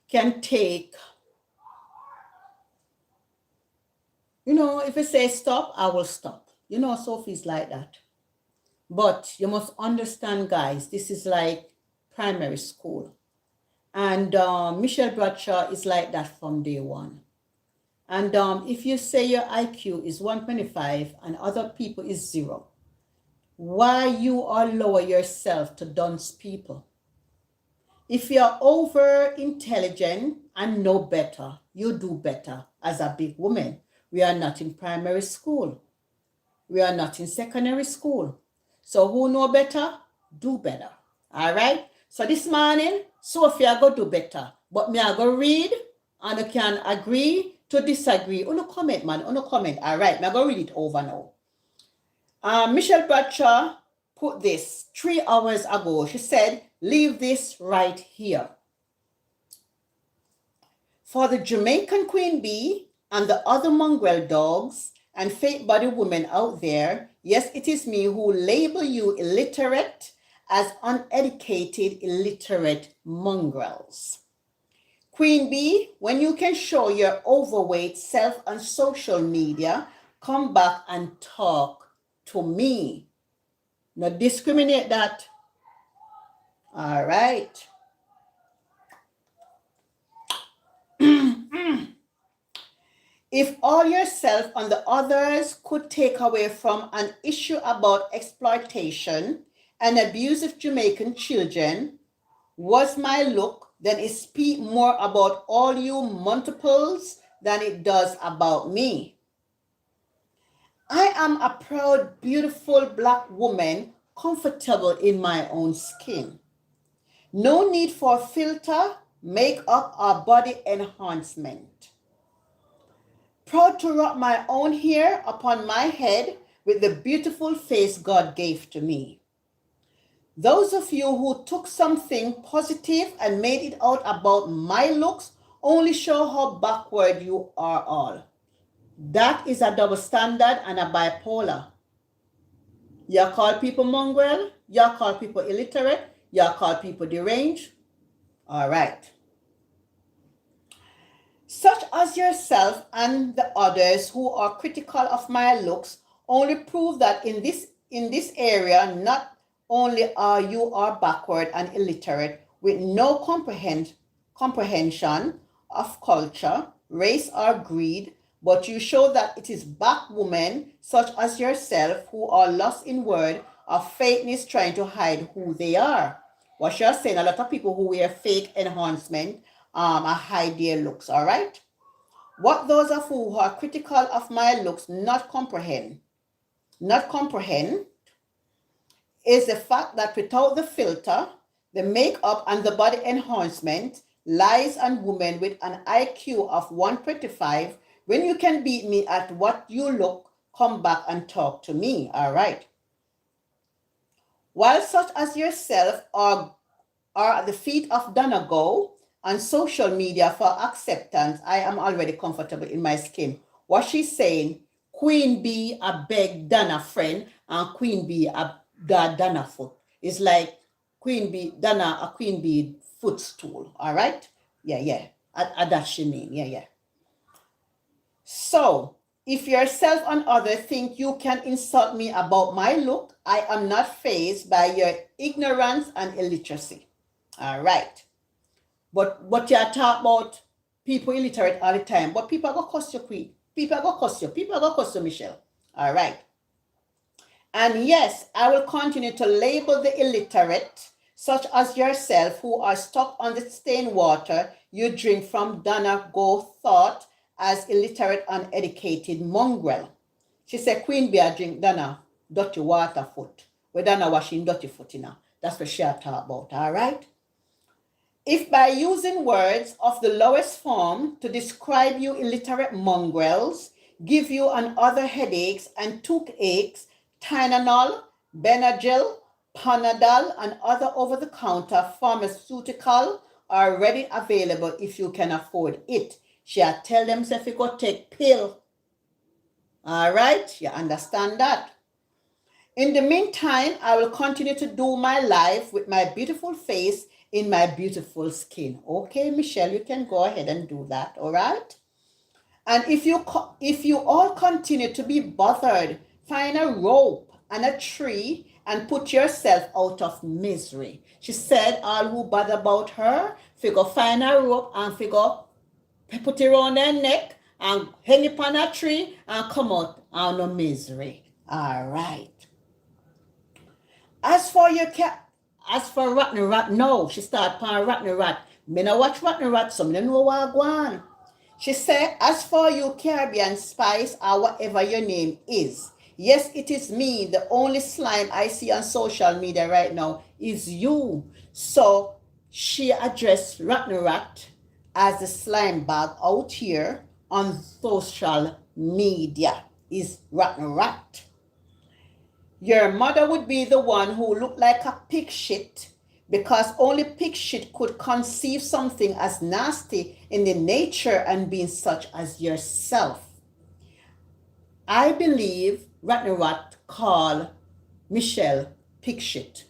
can take, you know, if you say stop, I will stop. You know, Sophie's like that. But you must understand, guys, this is like primary school. And Michelle Bradshaw is like that from day one. And if you say your IQ is 125 and other people is 0, why you lower yourself to dunce people? If you're over intelligent and know better, you do better as a big woman. We are not in primary school. We are not in secondary school. So who know better, do better. All right? So this morning, Sophie, I go do better. But me, I go read, and you can agree to disagree. No comment, man. No comment. All right, me, I go read it over now. Michelle Bradshaw put this 3 hours ago. She said, leave this right here. For the Jamaican Queen Bee and the other mongrel dogs and fake-bodied women out there, yes, it is me who label you illiterate as uneducated, illiterate mongrels. Queen Bee, when you can show your overweight self on social media, come back and talk to me. Not discriminate that. All right. If all yourself and the others could take away from an issue about exploitation and abuse of Jamaican children was my look, then it speaks more about all you multiples than it does about me. I am a proud, beautiful black woman, comfortable in my own skin. No need for filter, makeup, or body enhancement. Proud to rock my own hair upon my head with the beautiful face God gave to me. Those of you who took something positive and made it out about my looks only show how backward you are all. That is a double standard and a bipolar. You call people mongrel, you call people illiterate, you call people deranged. All right. Such as yourself and the others who are critical of my looks only prove that in this area, not only are you backward and illiterate with no comprehension of culture, race, or greed, but you show that it is black women such as yourself who are lost in word of fakeness trying to hide who they are. What you're saying, a lot of people who wear fake enhancement hide their looks, all right? What those of who are critical of my looks not comprehend is the fact that without the filter, the makeup and the body enhancement, lies on women with an IQ of 125, when you can beat me at what you look, come back and talk to me, all right? While such as yourself are at the feet of Donna Go on social media for acceptance, I am already comfortable in my skin. What she's saying, Queen Bee a beg Donna friend and Queen Bee a Donna foot. It's like Queen Bee, Donna a Queen Bee footstool, all right? Yeah. That she mean, yeah. So, if yourself and others think you can insult me about my look, I am not fazed by your ignorance and illiteracy. All right. But you talk about people illiterate all the time, but people are going to cuss you, Queen. People are going to cuss you. People are going to cuss you, Michelle. All right. And yes, I will continue to label the illiterate, such as yourself, who are stuck on the stained water you drink from Donna Go thought as illiterate, uneducated mongrel. She said, Queen Bee drink Donna dirty water foot. Where Donna washing dirty foot in her. That's what she'll talk about, all right? If by using words of the lowest form to describe you illiterate mongrels give you and other headaches and toothaches, Tylenol, Benadryl, Panadol, and other over-the-counter pharmaceutical are ready available if you can afford it. She'll tell them if you go take pill. All right, you understand that? In the meantime, I will continue to do my life with my beautiful face in my beautiful skin. Okay, Michelle, you can go ahead and do that, all right? And if you all continue to be bothered, find a rope and a tree and put yourself out of misery. She said all who bother about her, figure find a rope and figure put it around their neck and hang it on a tree and come out out no misery. All right. As for Rotten Rat, no, she started playing Rotten Rat. Me no watch Rotten Rat, so me no know what go on. She said, as for you Caribbean Spice or whatever your name is, yes, it is me. The only slime I see on social media right now is you. So she addressed Rotten Rat as the slime bag out here on social media is Rotten Rat. Your mother would be the one who looked like a pig shit because only pig shit could conceive something as nasty in the nature and being such as yourself. I believe Rotten Rat called Michelle pig shit.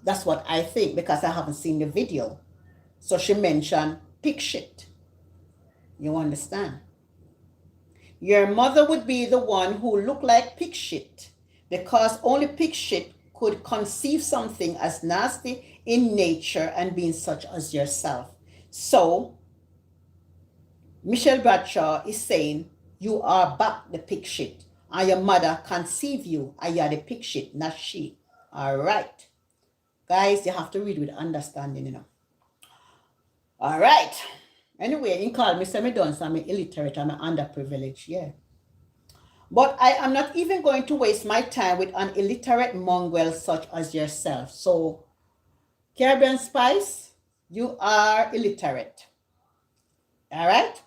That's what I think because I haven't seen the video. So she mentioned pig shit. You understand? Your mother would be the one who looked like pig shit because only pig shit could conceive something as nasty in nature and being such as yourself. So, Michelle Bradshaw is saying, you are back the pig shit. And your mother conceived you, and you're the pig shit, not she. All right. Guys, you have to read with understanding, you know. All right. Anyway, he called me, say me done, so I'm illiterate, I'm underprivileged, yeah. But I am not even going to waste my time with an illiterate mongrel such as yourself. So, Caribbean Spice, you are illiterate. All right?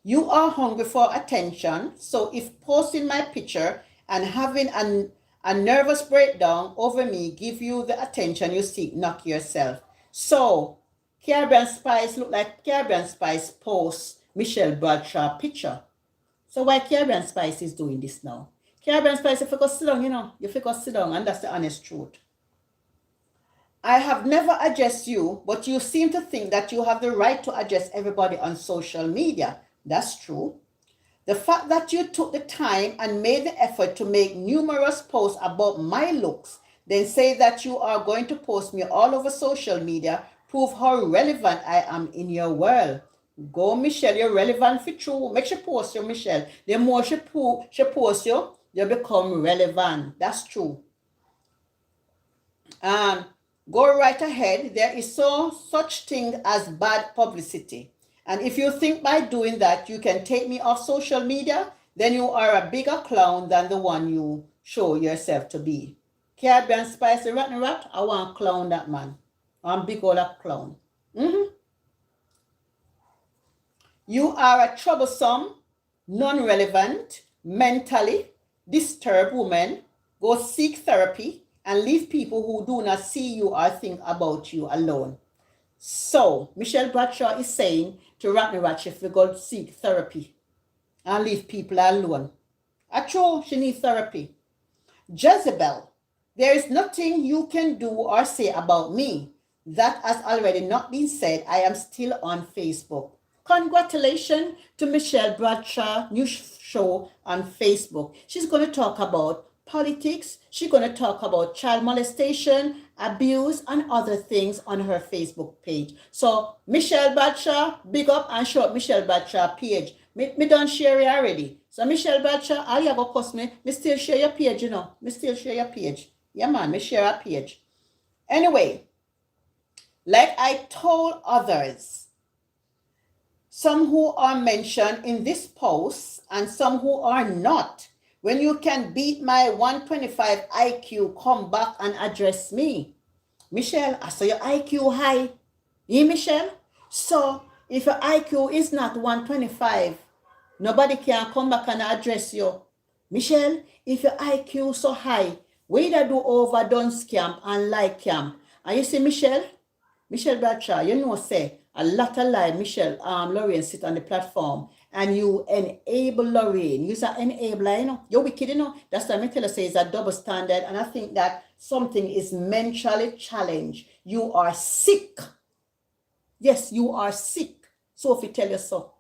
You are hungry for attention. So, if posting my picture and having a nervous breakdown over me give you the attention you seek, knock yourself. So, Caribbean Spice look like Caribbean Spice posts Michelle Bradshaw picture. So why Caribbean Spice is doing this now? Caribbean Spice, if you go sit down, you know, if you go sit down, and that's the honest truth. I have never addressed you, but you seem to think that you have the right to address everybody on social media. That's true. The fact that you took the time and made the effort to make numerous posts about my looks, then say that you are going to post me all over social media, prove how relevant I am in your world. Go, Michelle, you're relevant for true. Make sure post you, Michelle. The more she post you, you become relevant. That's true. Go right ahead. There is such thing as bad publicity. And if you think by doing that you can take me off social media, then you are a bigger clown than the one you show yourself to be. Caribbean Spicy Rotten Rat, I want to clown that man. I'm big old clown. You are a troublesome, non-relevant, mentally disturbed woman. Go seek therapy and leave people who do not see you or think about you alone. So, Michelle Bradshaw is saying to Rotten Rat, if we go seek therapy and leave people alone. True, she needs therapy. Jezebel, there is nothing you can do or say about me. That has already not been said. I am still on Facebook. Congratulations to Michelle Bradshaw new show on Facebook. She's going to talk about politics. She's going to talk about child molestation, abuse, and other things on her Facebook page. So Michelle Bradshaw, big up and show up Michelle Bradshaw page. Me done share it already. So Michelle Bradshaw, all you have to post me still share your page, you know. Me still share your page. Yeah, man, me share a page. Anyway, like I told others, some who are mentioned in this post and some who are not, When you can beat my 125 IQ, come back and address me. Michelle, I saw your IQ high. Yeah, Michelle? So, if your IQ is not 125, nobody can come back and address you. Michelle, if your IQ so high, we either do overdone scam and like scam. And you see, Michelle Bradshaw, you know, say a lot of lie. Lorraine sit on the platform and you enable Lorraine. You're an enabler, you know. You're wicked, you know. That's why I tell you, say it's a double standard. And I think that something is mentally challenged. You are sick. Yes, you are sick. Sophie tell you so.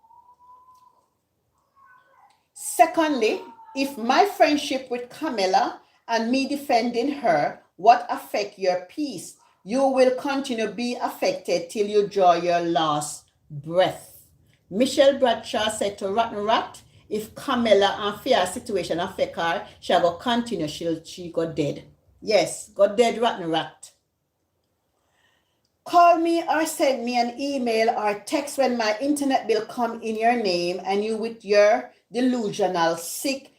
Secondly, if my friendship with Camilla and me defending her, what affect your peace? You will continue to be affected till you draw your last breath. Michelle Bradshaw said to Rotten Rat, if Camilla and fear situation affect her, she'll go continue, she go dead. Yes, go dead, Rotten Rat. Call me or send me an email or text when my internet bill come in your name and you with your delusional, sick,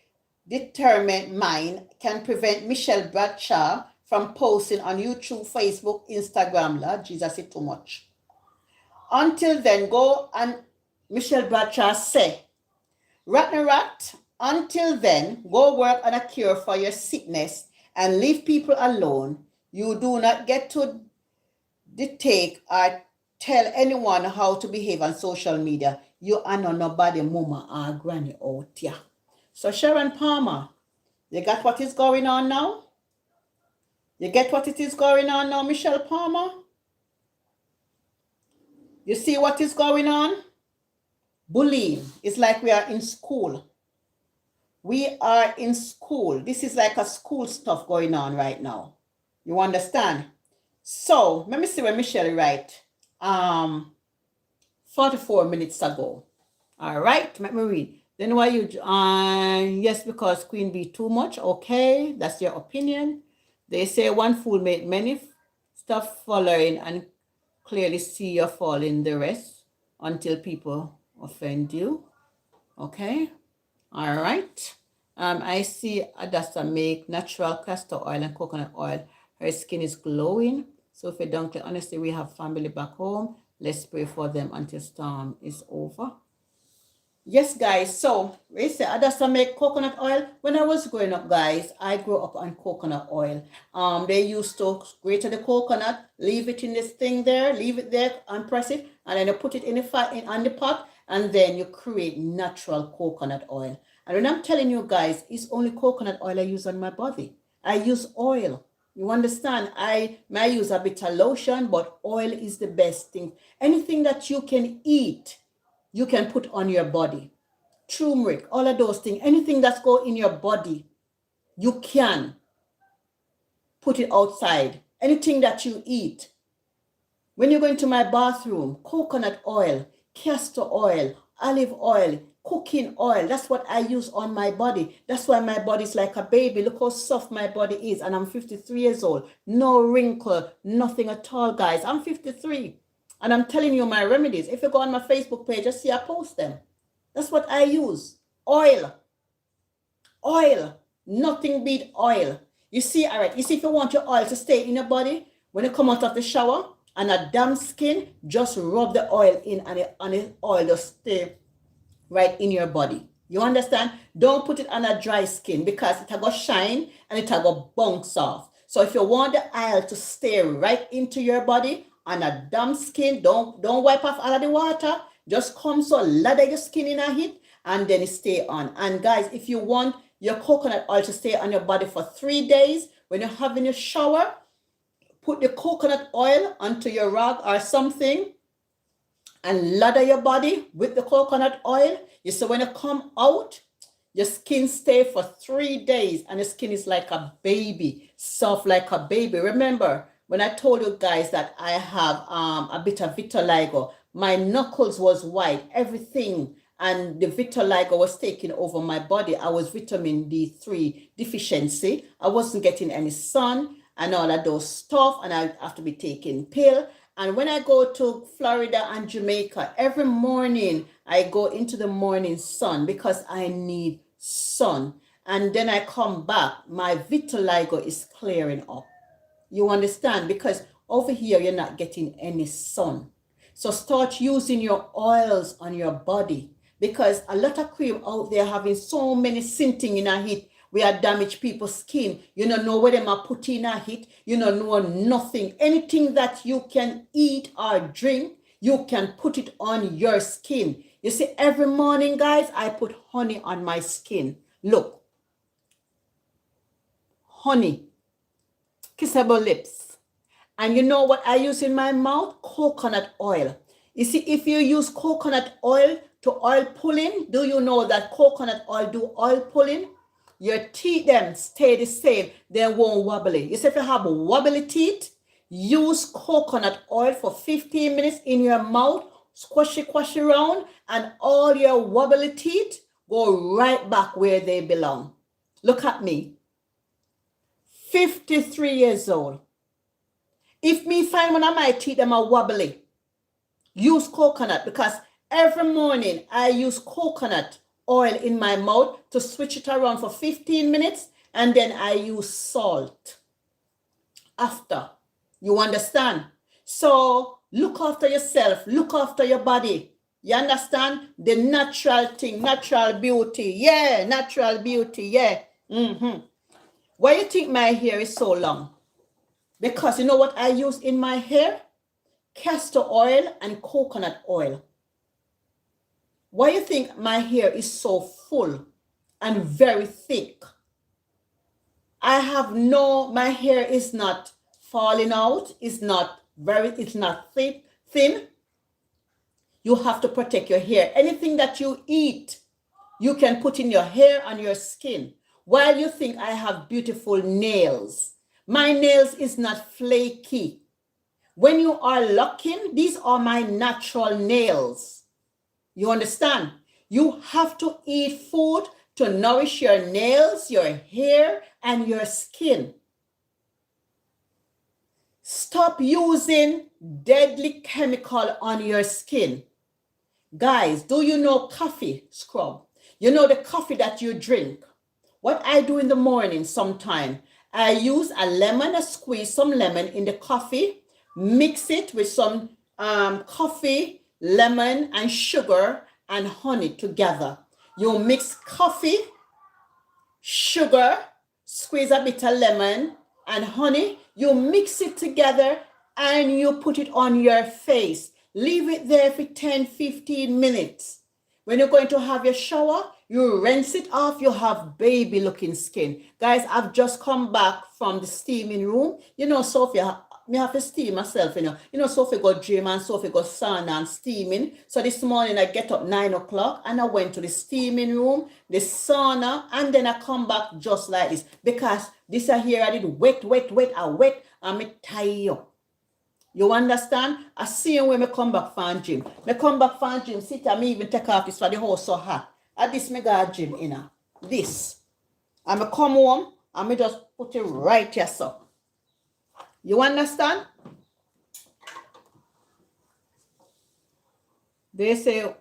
determined mind can prevent Michelle Bradshaw from posting on YouTube, Facebook, Instagram. Lord Jesus, it's too much. Until then, go and Michelle Bradshaw say, Rotten Rat, until then, go work on a cure for your sickness and leave people alone. You do not get to dictate or tell anyone how to behave on social media. You are not nobody mama or granny out here. So Sharon Palmer, you got what is going on now? You get what it is going on now, Michelle Palmer? You see what is going on? Bullying. It's like we are in school. We are in school. This is like a school stuff going on right now. You understand? So, let me see what Michelle write. 44 minutes ago. All right, let me read. Then why you, yes, because Queen be too much. Okay, that's your opinion. They say one fool make many stuff following and clearly see your fall in the rest until people offend you. Okay, all right. I see Adasta make natural castor oil and coconut oil. Her skin is glowing. Sophie Dunkley, honestly, we have family back home. Let's pray for them until storm is over. Yes, guys. So, we say Adasta make coconut oil. When I was growing up, guys, I grew up on coconut oil. They used to grate the coconut, leave it in this thing there, leave it there and press it, and then you put it in the fat on the pot, and then you create natural coconut oil. And when I'm telling you guys, it's only coconut oil I use on my body. I use oil. You understand? I may use a bit of lotion, but oil is the best thing. Anything that you can eat, you can put on your body. Turmeric, all of those things. Anything that's go in your body, you can put it outside. Anything that you eat. When you go into my bathroom, coconut oil, castor oil, olive oil, cooking oil. That's what I use on my body. That's why my body's like a baby. Look how soft my body is. And I'm 53 years old. No wrinkle, nothing at all, guys. I'm 53. And I'm telling you my remedies. If you go on my Facebook page, just see I post them. That's what I use. Oil. Oil. Nothing beat oil. You see, all right. You see, if you want your oil to stay in your body, when you come out of the shower and a damp skin, just rub the oil in and the oil just stay right in your body. You understand? Don't put it on a dry skin because it will go shine and it will go bounce off. So if you want the oil to stay right into your body on a damp skin, don't wipe off all of the water. Just come so lather your skin in a heat and then it stay on. And guys, if you want your coconut oil to stay on your body for 3 days, when you're having a shower, put the coconut oil onto your rag or something and lather your body with the coconut oil. You see, when you come out, your skin stay for 3 days and the skin is like a baby, soft like a baby. Remember, when I told you guys that I have a bit of vitiligo, my knuckles was white, everything, and the vitiligo was taking over my body. I was vitamin D3 deficiency. I wasn't getting any sun and all of those stuff, and I have to be taking pill. And when I go to Florida and Jamaica, every morning I go into the morning sun because I need sun. and then I come back, my vitiligo is clearing up. You understand? Because over here, you're not getting any sun. So start using your oils on your body, because a lot of cream out there having so many sinting in a heat. We are damage people's skin. You don't know where them are put in a heat. You don't know nothing. Anything that you can eat or drink, you can put it on your skin. You see, every morning, guys, I put honey on my skin. Look. Honey. Kissable lips. And you know what I use in my mouth? Coconut oil. You see, if you use coconut oil to oil pulling, do you know that coconut oil do oil pulling? Your teeth them stay the same. They won't wobbly. You see, if you have wobbly teeth, use coconut oil for 15 minutes in your mouth, squash it around, and all your wobbly teeth go right back where they belong. Look at me. 53 years old. If me find one of my teeth them are wobbly, use coconut, because every morning I use coconut oil in my mouth to switch it around for 15 minutes, and then I use salt after. You understand? So look after yourself, look after your body. You understand? The natural thing, natural beauty. Yeah, natural beauty. Yeah. Why you think my hair is so long? Because you know what I use in my hair? Castor oil and coconut oil. Why you think my hair is so full and very thick? My hair is not falling out, it's not thin. You have to protect your hair. Anything that you eat, you can put in your hair and your skin. While you think I have beautiful nails, my nails is not flaky. When you are locking, these are my natural nails. You understand? You have to eat food to nourish your nails, your hair, and your skin. Stop using deadly chemical on your skin. Guys, do you know coffee scrub? You know the coffee that you drink. What I do in the morning sometime, I use a lemon, I squeeze some lemon in the coffee, mix it with some coffee, lemon, and sugar and honey together. You mix coffee, sugar, squeeze a bit of lemon and honey. You mix it together and you put it on your face. Leave it there for 10-15 minutes. When you're going to have your shower, you rinse it off. You have baby looking skin. Guys, I've just come back from the steaming room. You know, Sophie, me have to steam myself, you know. You know, Sophie got gym and Sophie got sauna and steaming. So this morning I get up 9 o'clock and I went to the steaming room, the sauna, and then I come back just like this. Because this here I did wet, and me tie up. You understand? I see when I come back from gym. Me come back from gym, sit and me even take off this for the house so hot. At this me got gym in this. And I come home and me just put it right here so. You understand? They say,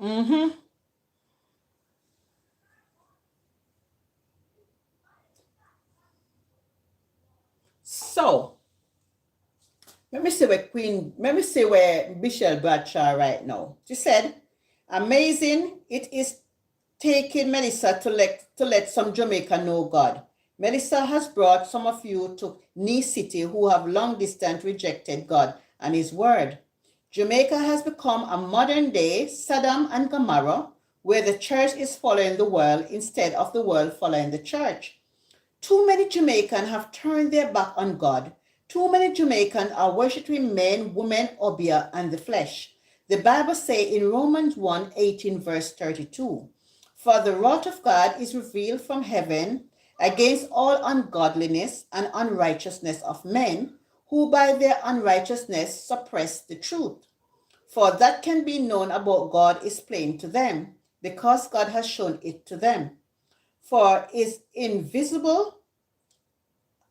So, let me see where Michelle Bradshaw right now. She said, amazing, it is taking Melissa to let some Jamaica know God. Melissa has brought some of you to Knee City who have long distance rejected God and his word. Jamaica has become a modern day Sodom and Gomorrah, where the church is following the world instead of the world following the church. Too many Jamaicans have turned their back on God. Too many Jamaicans are worshiping men, women, obeah, and the flesh. The Bible says in Romans 1:18 verse 32, for the wrath of God is revealed from heaven against all ungodliness and unrighteousness of men, who by their unrighteousness suppress the truth. For that can be known about God is plain to them, because God has shown it to them. For his invisible,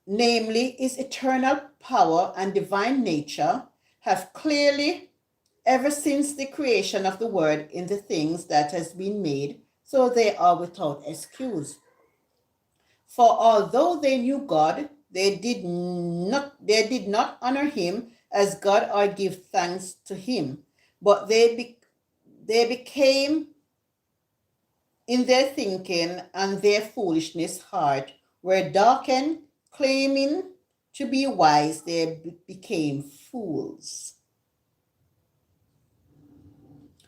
namely his eternal power and divine nature, have clearly, ever since the creation of the world in the things that has been made, so they are without excuse. For although they knew God, they did not honor him as God or give thanks to him. But they became in their thinking, and their foolishness heart were darkened, claiming to be wise, they became fools.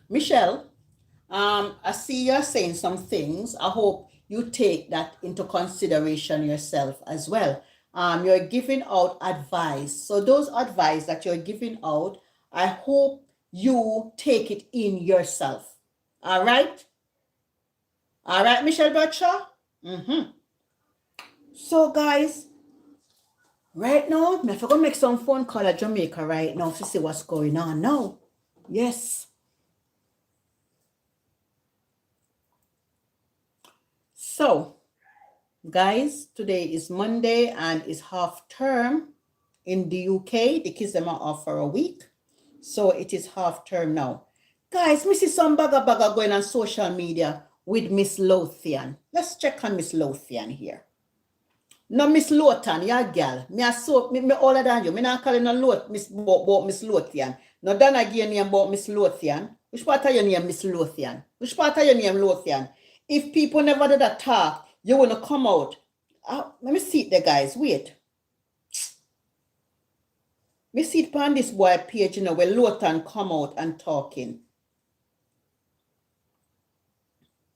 Michelle, I see you're saying some things. I hope you take that into consideration yourself as well. You're giving out advice. So those advice that you're giving out, I hope you take it in yourself. All right? All right, Michelle Bradshaw? So guys, right now, I'm going to make some phone call at Jamaica right now to see what's going on now. Yes. So, guys, today is Monday and it's half term in the UK. The kids them are off for a week. So it is half term now. Guys, me see some bagger going on social media with Miss Lothian. Let's check on Miss Lothian here. No, Miss Lothian, yeah, girl. Me older than you. Me not calling no Miss Lothian. No, then I give your name about Miss Lothian. Which part of your name, Miss Lothian? Which part of your name, Lothian? If people never did that talk, you want to come out. Let me see it there, guys. Wait. Me see it on this boy page, you know, where Lothian come out and talking.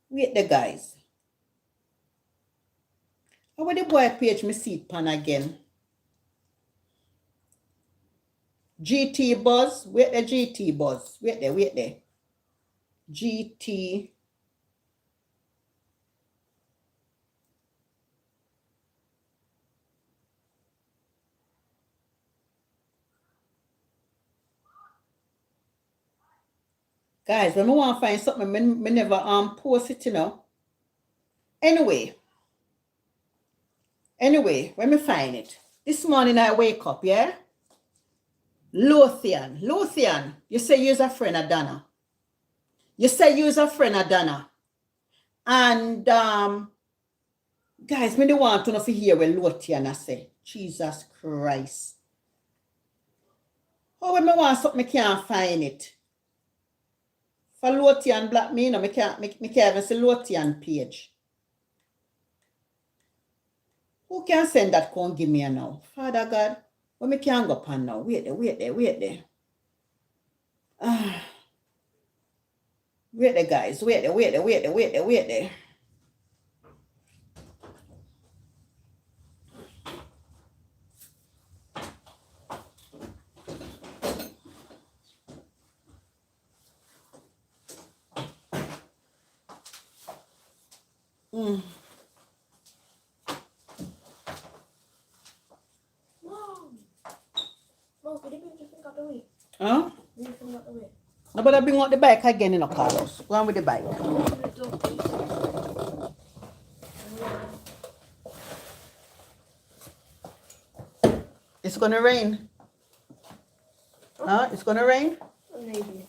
Wait there, guys. How the boy page me see it pan again? GT Buzz. Wait there, GT Buzz. Wait there. GT. Guys, when I want to find something, me never post it, you know. Anyway, when me find it. This morning I wake up, yeah? Lothian, you say you're a friend of Donna. You say you're a friend of Donna. And guys, me don't want to know if you hear what Lothian I say. Jesus Christ. Oh, when me want something, I can't find it. For Lothian black me, no, me can't even see Lothian page. Who can send that con give me now? Father God, well, me can't go pan now. Wait there. Wait there, guys. Wait there. Huh? No, but I bring out the bike again, you know, Carlos. Go on with the bike. It's gonna rain. Huh? It's gonna rain? Maybe.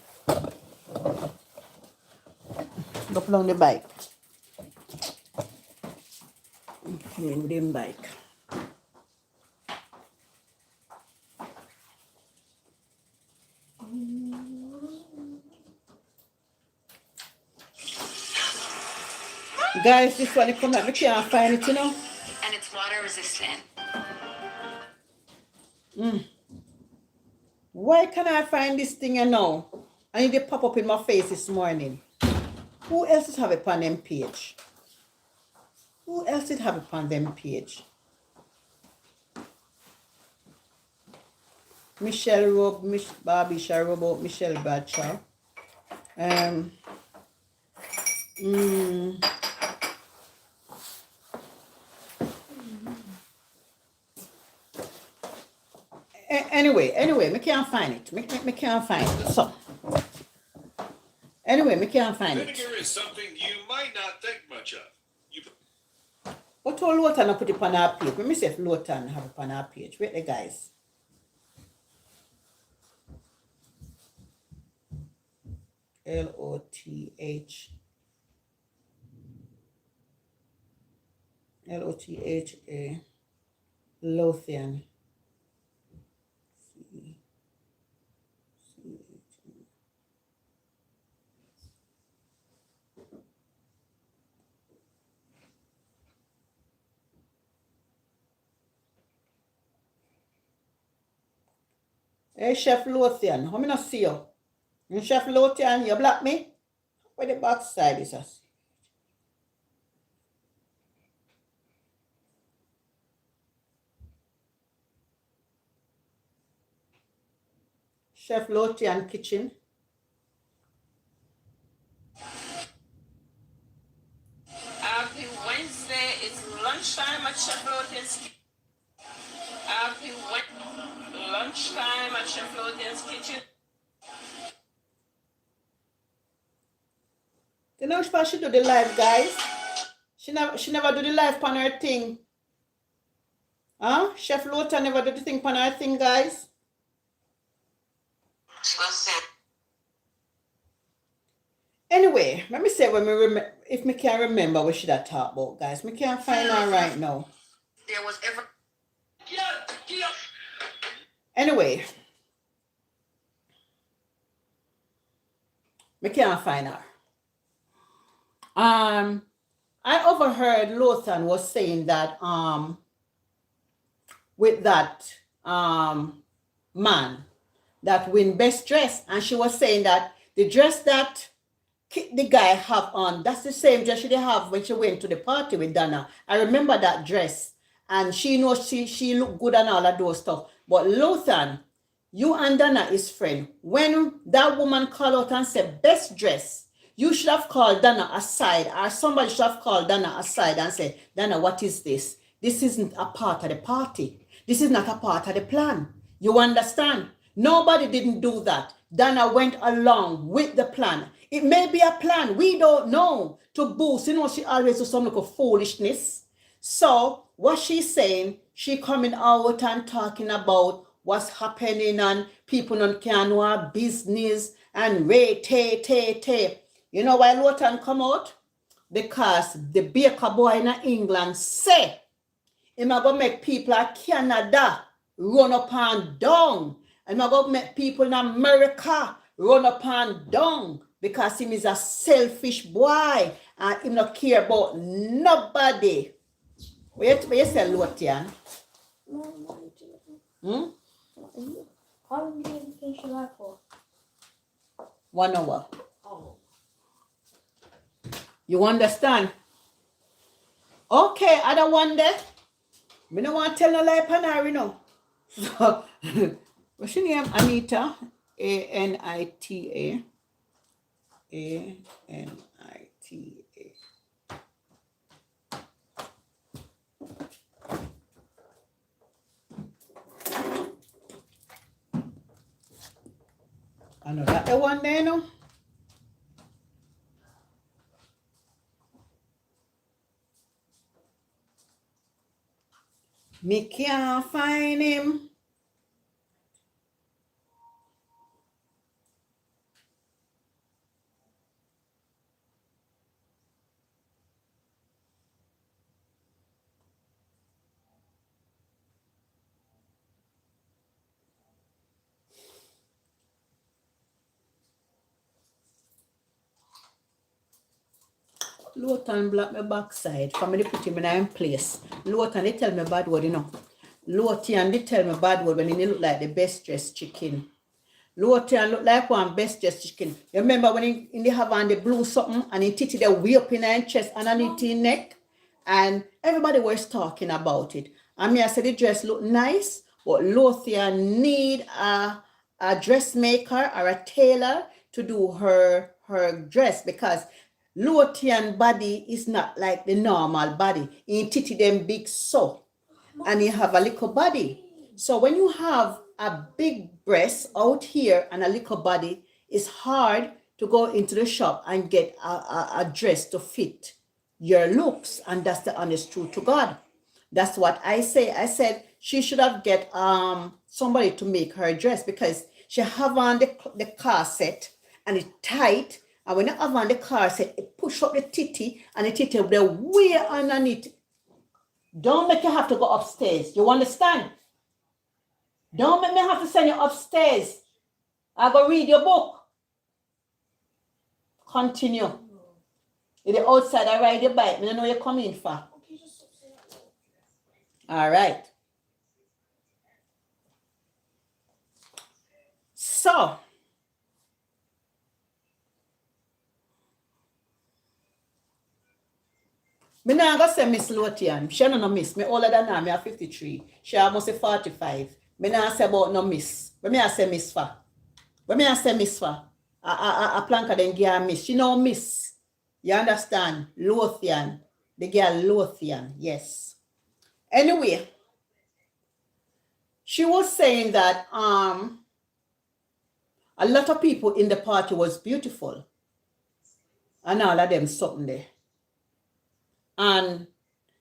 Go along the bike. Come in with him bike. Guys, this one come out. We can't find it, you know. And it's water resistant. Why can't I find this thing, you know? I need to pop up in my face this morning. Who else is have it on them page? Who else did have it on them page? Michelle Rob, Barbie Sharobo, Michelle Bradshaw. Anyway, me can't find it. Me can't find it. So, anyway, me can't find it. Vinegar is something you might not think much of. What all Lothan I put it on our page? Let me see if Lothan have it on our page. Wait there, guys. Lotha. Lothian. Hey, Chef Lothian, how me not see you? Chef Lothian, you block me? Where the backside is us? Chef Lothian kitchen. Happy Wednesday. It's lunchtime at Chef Lothian's. Happy lunchtime at Chef Lothian's kitchen. You know she do the live, guys. She never do the live on her thing. Huh? Chef Lothian never do the thing on her thing, guys. Anyway, let me say when if me can't remember what should I talk about, guys. Me can't find her right now. There was ever. Anyway, me can't find her. I overheard Lothan was saying that with that man that win best dress, and she was saying that the dress that the guy have on, that's the same dress she have when she went to the party with Donna. I remember that dress, and she knows she looked good and all of those stuff. But Lothan, you and Donna is friend. When that woman called out and said best dress, you should have called Donna aside, or somebody should have called Donna aside and said, Donna, what is this? This isn't a part of the party. This is not a part of the plan. You understand? Nobody didn't do that. Donna went along with the plan. It may be a plan. We don't know. To boost. You know, she always do some little foolishness. So what she's saying, she coming out and talking about what's happening and people don't can know our business and tay. You know why Lothan come out? Because the baker boy in England say him a go make people in Canada run up and down. And I go make people in America run up and down because him is a selfish boy and him not care about nobody. Wait, you say Lothian? How long do you think you like for? 1 hour. Oh. You understand? Okay, I don't want that. I don't want to tell no lie upon her, you know. So, what's your name? Anita. Anita. Anita. I know that the one there, no? Me can't find him. Lothan block my backside. For me to put him in a place. Lothan, they tell me bad word, you know. Lothan, they tell me bad word when he look like the best dressed chicken. Lothan look like one best dressed chicken. You remember when he have on the blue something and he titty the way up in his chest underneath his neck? And everybody was talking about it. And me, I said the dress look nice, but Lothan need a dressmaker or a tailor to do her dress because Lothian body is not like the normal body. He titty them big so. And he have a little body. So when you have a big breast out here and a little body, it's hard to go into the shop and get a dress to fit your looks. And that's the honest truth to God. That's what I say. I said she should have get somebody to make her dress because she have on the corset and it's tight. And when you have on the corset, it push up the titty and the titty will be way underneath. Don't make you have to go upstairs. You understand? Don't make me have to send you upstairs. I go read your book. Continue. You're the outside, I ride your bike. I don't know you're coming for. All right. So, me now go say Miss Lothian. She no miss. Me older than her. Me are 53. She almost 45. Me now say about no miss. When me I say miss for. When me I say miss for. A planka then give her miss. She no miss. You understand? Lothian. The girl Lothian. Yes. Anyway. She was saying that a lot of people in the party was beautiful. And all of them something there. And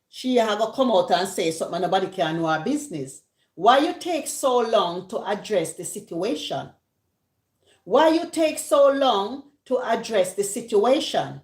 she had to come out and say something and nobody can know her business. Why you take so long to address the situation? Why you take so long to address the situation?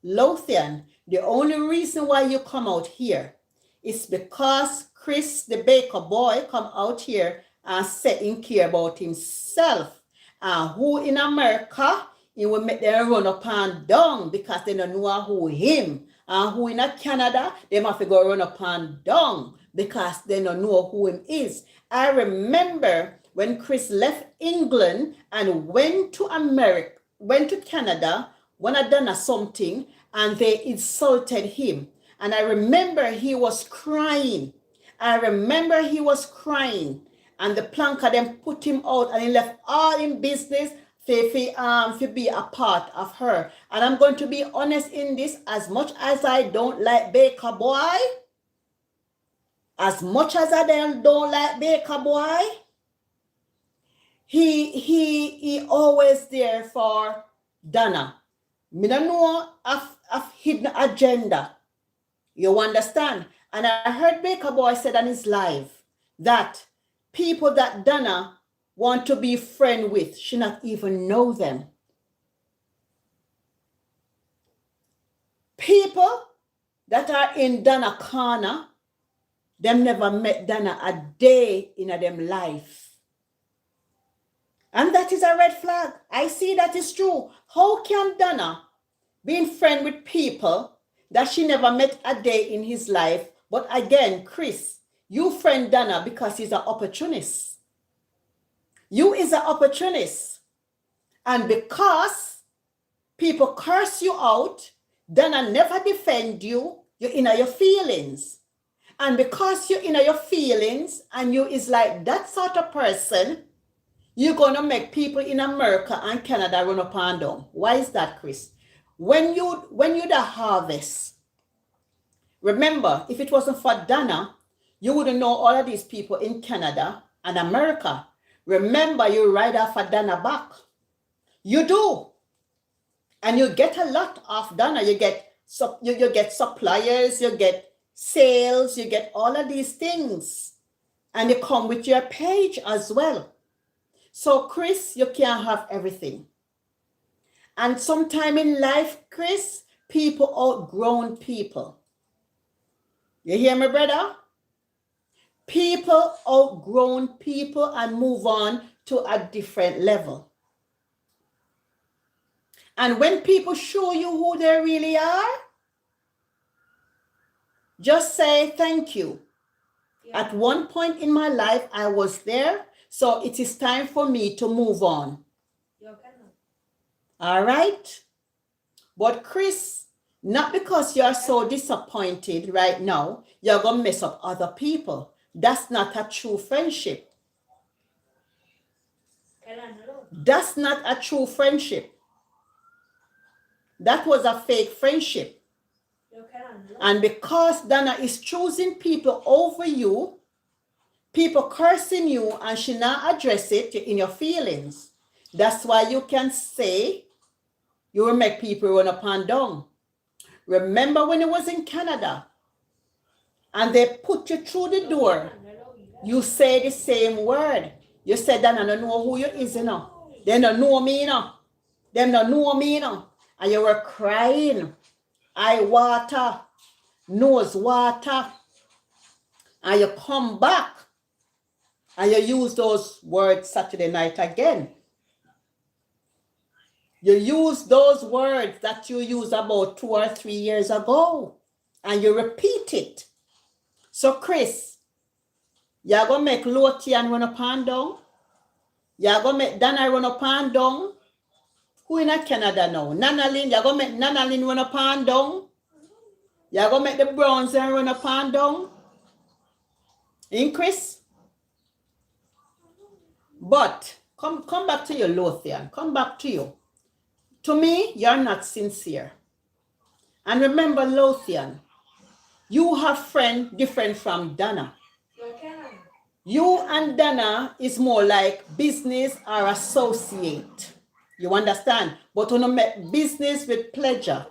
Lothian, the only reason why you come out here is because Chris, the baker boy, come out here and say him care about himself. And who in America, he will make them run up and down because they don't know who him. And who in Canada, they must go run up and down because they don't know who him is. I remember when Chris left England and went to America, went to Canada, when I done something and they insulted him. And I remember he was crying. I remember he was crying. And the planker then put him out and he left all in business to be a part of her. And I'm going to be honest in this, as much as I don't like Baker Boy, as much as I don't like Baker Boy, he always there for Donna. Me don't know of hidden agenda. You understand? And I heard Baker Boy said on his live that people that Donna want to be friend with, she not even know them. People that are in Donna corner, them never met Donna a day in them life. And that is a red flag. I see that is true. How can Donna be friend with people that she never met a day in his life? But again, Chris, you friend Donna because he's an opportunist. You is an opportunist. And because people curse you out, Donna never defend you, you're in your feelings. And because you're in your feelings and you is like that sort of person, you're going to make people in America and Canada run up and down. Why is that, Chris? When you the harvest, remember, if it wasn't for Donna, you wouldn't know all of these people in Canada and America. Remember, you ride off a Donna back. You do. And you get a lot of Donna. You get suppliers, you get sales, you get all of these things. And they come with your page as well. So, Chris, you can't have everything. And sometime in life, Chris, people outgrown people. You hear me, brother? People outgrown people and move on to a different level. And when people show you who they really are, just say thank you. Yeah. At one point in my life, I was there, so it is time for me to move on. All right? But Chris, not because you're so disappointed right now, you're going to mess up other people. That's not a true friendship. That's not a true friendship. That was a fake friendship. And because Donna is choosing people over you, people cursing you, and she not address it in your feelings. That's why you can say you will make people run up and down. Remember when it was in Canada and they put you through the door, you say the same word. You said, Donna, I don't know who you is, you know. They don't know me, you know. They don't know me, you know. And you were crying. Eye water, nose water. and you come back and you use those words Saturday night again. You use those words that you used about 2 or 3 years ago and you repeat it. So Chris, you're going to make Lothian run up and down. You're going to make Dana run up and down. Who in Canada now? Nana Lynn, you're going to make Nana Lynn run up and down. You're going to make the Browns run up and down. In Chris? But come back to your Lothian. Come back to you. To me, you're not sincere. And remember, Lothian, you have friends different from Dana. You and Dana is more like business or associate. You understand? But you make business with pleasure.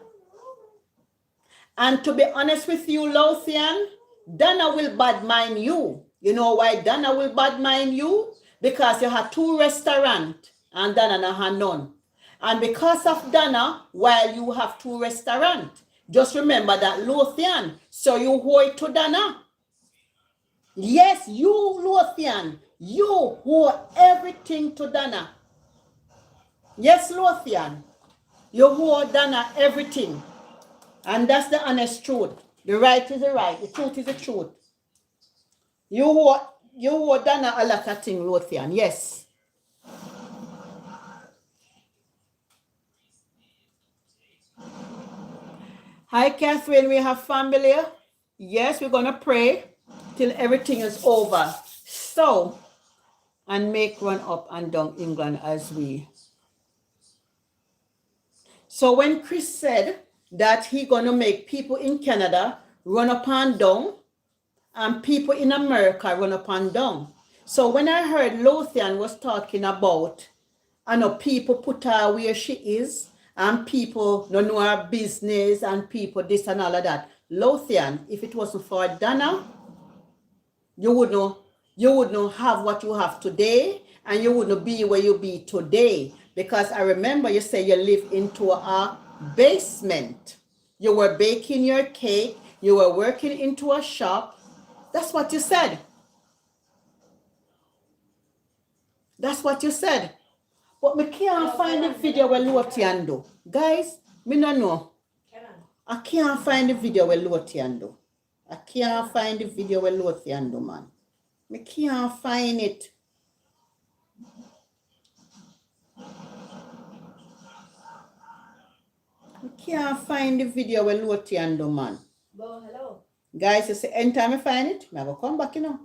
And to be honest with you, Lothian, Dana will bad mind you. You know why Dana will bad mind you? Because you have 2 restaurants and Dana have none. And because of Dana, while you have 2 restaurants, just remember that Lothian, so you owe it to Dana. Yes, you Lothian, you owe everything to Dana. Yes, Lothian, you owe Dana everything. And that's the honest truth. The right is the right, the truth is the truth. You owe Dana a lot of things, Lothian, yes. Hi, Catherine, we have family. Yes, we're going to pray till everything is over. So, and make run up and down England as we. So when Chris said that he going to make people in Canada run up and down and people in America run up and down. So when I heard Lothian was talking about, I know people put her where she is, and people don't know her business, and people this and all of that. Lothian, if it wasn't for Dana, you wouldn't have what you have today, and you wouldn't be where you be today. Because I remember you say you live into a basement. You were baking your cake, you were working into a shop. That's what you said. That's what you said. But me can't find the video where Lothian do. Guys, me no know. I can't find the video where Lothian do. I can't find the video where Lothian do, man. Me can't find it. Me can't find the video where Lothian do, man. Bo, hello. Guys, you say anytime I find it, I will come back, you know.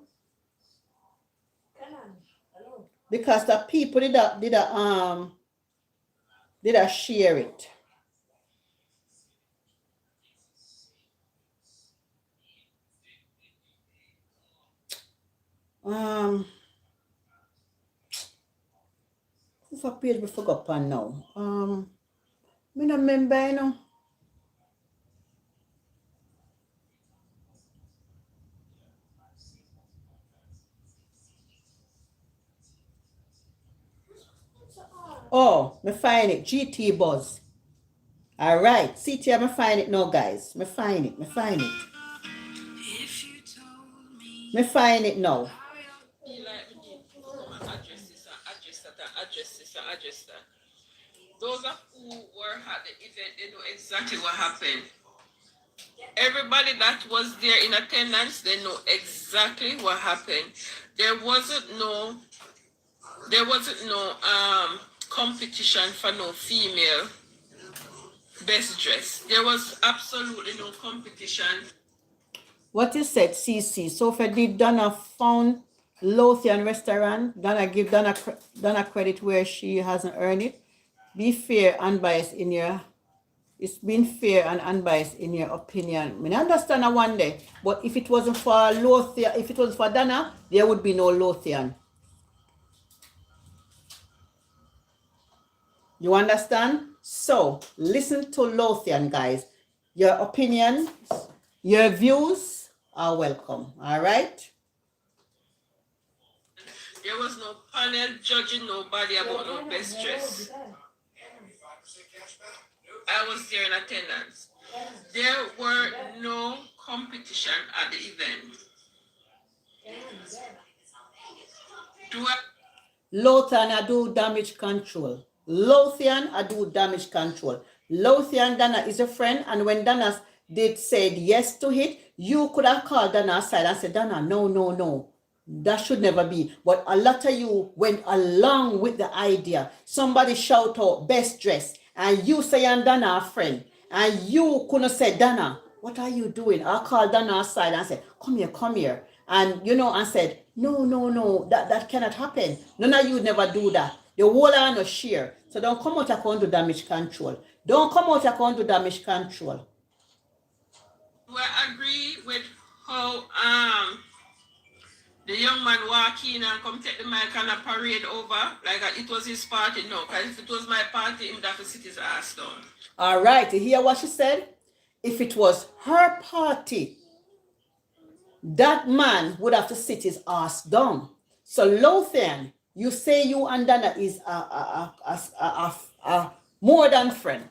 Hello. Because the people did a share it. Who for page we forgot upon now? Me no remember, you know. Oh, me find it. GT Buzz. All right. See here, me find it now, guys. Me find it. Me find it. Me find it now. Those of who were at the event, they know exactly what happened. Everybody that was there in attendance, they know exactly what happened. There wasn't no competition for no female best dress. There was absolutely no competition. What you said, CC. So if I did Donna found Lothian restaurant, Donna give Donna credit where she hasn't earned it. Be fair and unbiased in your. It's been fair and unbiased in your opinion. I mean, I understand that one day, but if it wasn't for Lothian, if it was for Dana, there would be no Lothian. You understand? So listen to Lothian, guys. Your opinions, your views are welcome. All right. There was no panel judging nobody about no best dress. I was there in attendance. There were no competition at the event. Do I? Lothian, I do damage control. Lothian, I do damage control. Lothian, Dana is a friend, and when Dana did said yes to it, you could have called Dana aside and said, Dana, no, no, no. That should never be. But a lot of you went along with the idea. Somebody shout out best dress, and you say and Dana a friend, and you couldn't say, Dana, what are you doing? I called Dana aside and said, come here, come here. And and said, no, no, no, that cannot happen. None of you never do that. The whole are no share. So don't come out and do damage control. Don't come out and do damage control. Do I agree with how the young man walk in and come take the mic and a parade over like it was his party? No, because if it was my party, he would have to sit his ass down. All right, you hear what she said? If it was her party, that man would have to sit his ass down. So Lothian, you say you and Dana is a more than friend.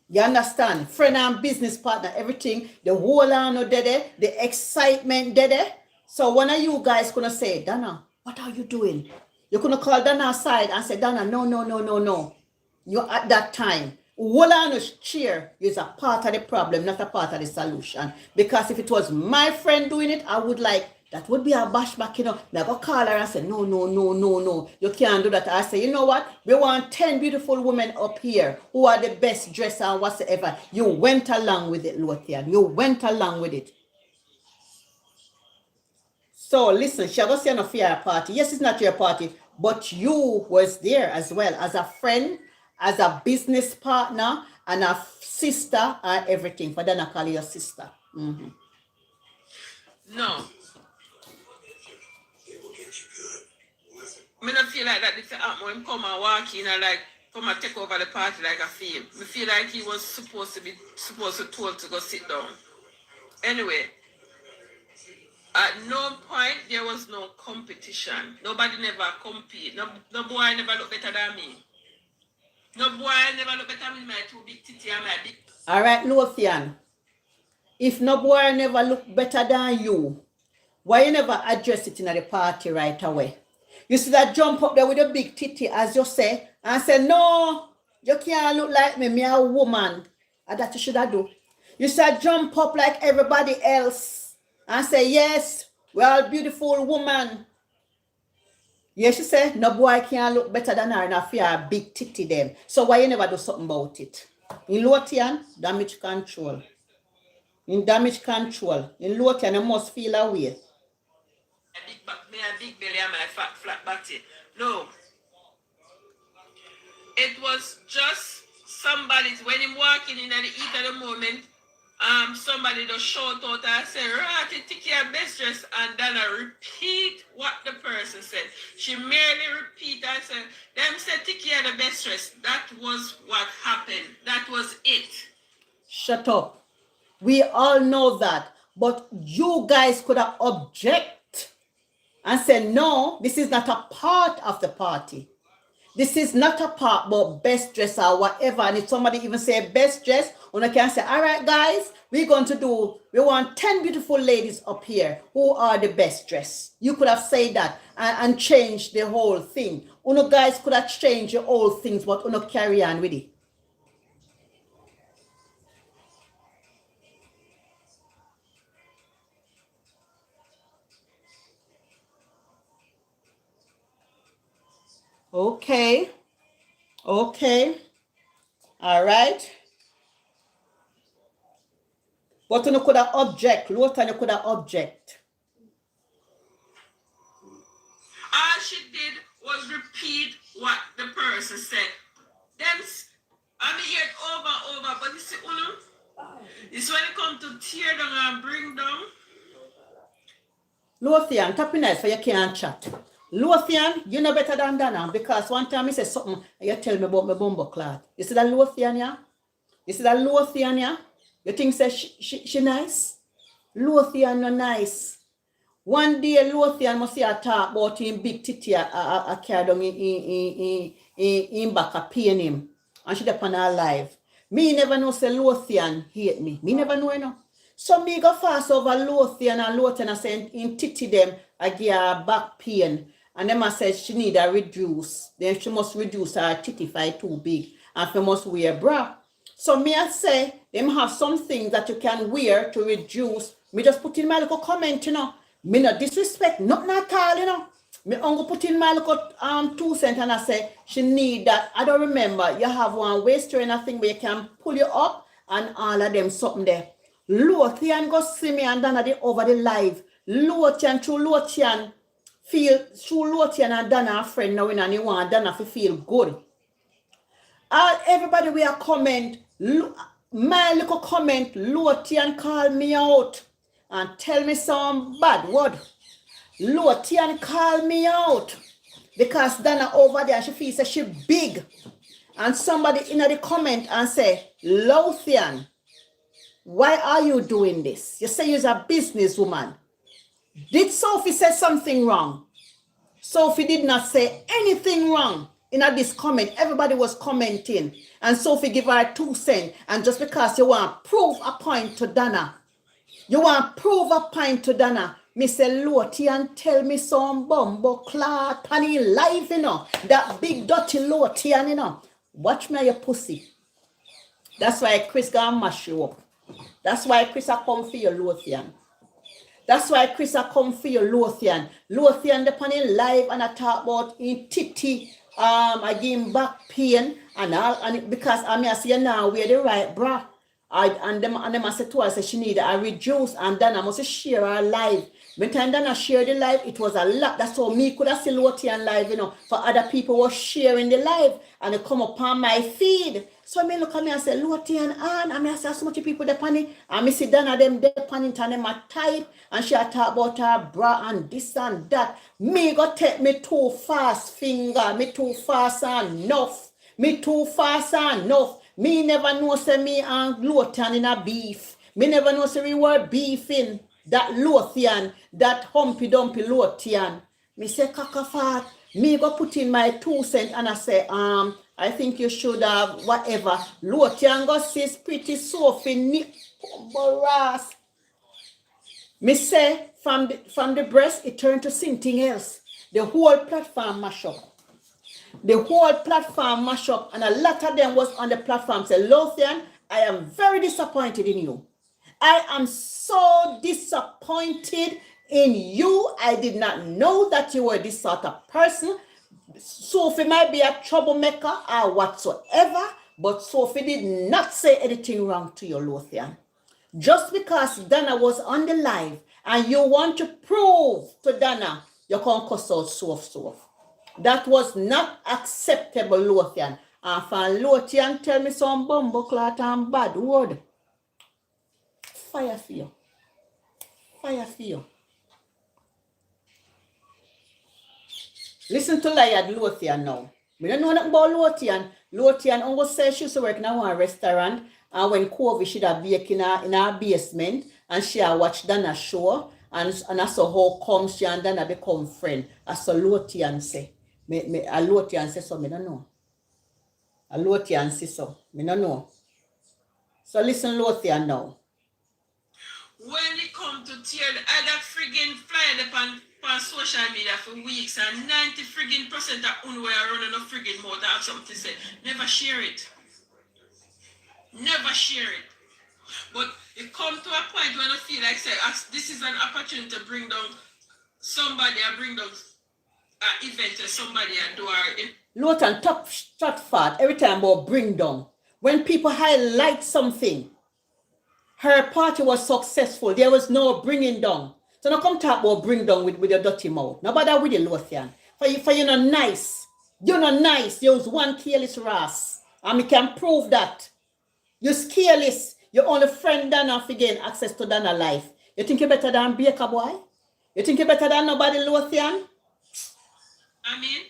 You understand? Friend and business partner, everything. The whole ano there, the excitement there. So one of you guys gonna say, Dana, what are you doing? You're gonna call Dana aside and say, Dana, no, no, no, no, no. You're at that time. Wolano's cheer is a part of the problem, not a part of the solution. Because if it was my friend doing it, I would that would be a bashback, I go call her and say, no, no, no, no, no. You can't do that. I say, you know what? We want 10 beautiful women up here who are the best dressed and whatsoever. You went along with it, Lothian. You went along with it. So listen, she was saying of your party. Yes, it's not your party, but you was there as well as a friend, as a business partner, and a sister, and everything. For then I call you your sister. Mm-hmm. No. I don't feel like that if him come and walk in and come and take over the party like I feel. I feel like he was supposed to told to go sit down. Anyway, at no point there was no competition. Nobody never compete. No boy never look better than me. No boy never look better than my two big titty and my big. All right, Lothian. If no boy never look better than you, why you never address it in the party right away? You see that jump up there with a big titty, as you say, and say, no, you can't look like me a woman. And that you should have do. You say jump up like everybody else and say, yes, we're all beautiful woman. Yes, she say, no boy can't look better than her and I fear a big titty them. So why you never do something about it? In Lothian, damage control. In damage control. In Lothian, you must feel away. My big belly and my flat body. No. It was just somebody, when him walking in at the heat of the moment, somebody just shout out and say, Ratty, take your best dress, and then I repeat what the person said. She merely repeat and said, them said, take your the best dress. That was what happened. That was it. Shut up. We all know that. But you guys could have object and say, no, this is not a part of the party. This is not a part about best dress or whatever. And if somebody even say best dress, one can say, all right, guys, we want 10 beautiful ladies up here who are the best dressed. You could have said that and changed the whole thing. Uno guys could have changed the whole things, but uno carry on with it. Okay. Okay. All right. But you could have object. Lothian, you could have object. All she did was repeat what the person said. Them, I mean, hear it over and over, but you see, it's when it comes to tear down and bring down. Lothian, tap in nice for you can't chat. Lothian, you know better than Dana, because one time he said something, you tell me about my bumbo clot. You see that Lothian, yeah? You see that Lothian, yeah? You think say she nice? Lothian no nice. One day Lothian must see a talk about him big titty a carry down in back a pain him. And she depend her life. Me never know say Lothian hate me. Me never know, you know. So me go fast over Lothian and Lothian I say in titty them I give her back pain. And them I said she need a reduce. Then she must reduce her titty if it's too big. And she must wear bra. So me I say them have some things that you can wear to reduce. Me just put in my little comment, you know. Me not disrespect, nothing at all, you know. Me only put in my little 2 cents and I say she need that. I don't remember. You have one waist trainer thing where you can pull you up and all of them something there. Lothian go see me and Dana over the live. Lothian through Lothian feel through Lothian and Dana a friend now and you want Dana to feel good. Everybody will comment. My little comment, Lothian call me out and tell me some bad word. Lothian call me out because Dana over there she feels that she big. And somebody in the comment and say, Lothian, why are you doing this? You say you're a businesswoman. Did Sophie say something wrong? Sophie did not say anything wrong. In this comment, everybody was commenting. And Sophie give her 2 cents. And just because you want to prove a point to Dana, me say, Lothian tell me some bumbo clot panny life, you know. That big dirty Lothian, you know. Watch me your pussy. That's why Chris gonna mash you up. That's why Chris a come for your Lothian. That's why Chris a come for your Lothian. Lothian the panny live and I talk about in titty. I give him back pain and all, and because I mean I see now wear the right bra. And them I said to her, I said she need a reduce and then I must share her live. When time then I share the live, it was a lot. That's how me could have seen Lothian live, you know, for other people was sharing the live and it come up on my feed. So I look at me and say, Lothian and I mean I say so much people the panny and me see Dana them the panny and them a type and she a talk about her bra and this and that. Me go take me too fast finger, me too fast enough. Me too fast enough. Me never know say me and Lothian in a beef. Me never know say we were beefing. That Lothian, that humpy dumpy Lothian. Me say kakafat. Me go put in my 2 cents and I say, I think you should have whatever. Lothian go see pretty Sophie Boras. Me say from the breast it turned to something else. The whole platform mash up. The whole platform mash up and a lot of them was on the platform say, Lothian, I am very disappointed in you. I am so disappointed in you. I did not know that you were this sort of person. Sophie might be a troublemaker or whatsoever, but Sophie did not say anything wrong to you, Lothian. Just because Dana was on the live and you want to prove to Dana, you can't cuss out Sophie. That was not acceptable, Lothian. And for Lothian tell me some bumbleclot and bad word. Fire for you. Fire for you. Listen to Liad Lothian now. We don't know nothing about Lothian. Lothian only says she used to work in a restaurant and when COVID she had bake in her basement and she had watched Dana show and I saw how come she and Dana become friend. I saw Lothian say. A Lothian say so, I don't know. A Lothian say so, I don't know. So listen Lothian now. When it come to tear that friggin' flying on social media for weeks and 90% of unware running a friggin' mouth have something to say. Never share it. Never share it. But it come to a point when I feel like say this is an opportunity to bring down somebody and bring down an event or somebody and do our Lothian top shot fat every time about bring down. When people highlight something, her party was successful. There was no bringing down. So now come talk about bring down with your dirty mouth. Now bother with the Lothian. For you not nice. You're not nice. You're one careless ras. And we can prove that. You're careless. You're only friend Dana to gain access to Dana life. You think you're better than Baker boy? You think you're better than nobody Lothian? I mean,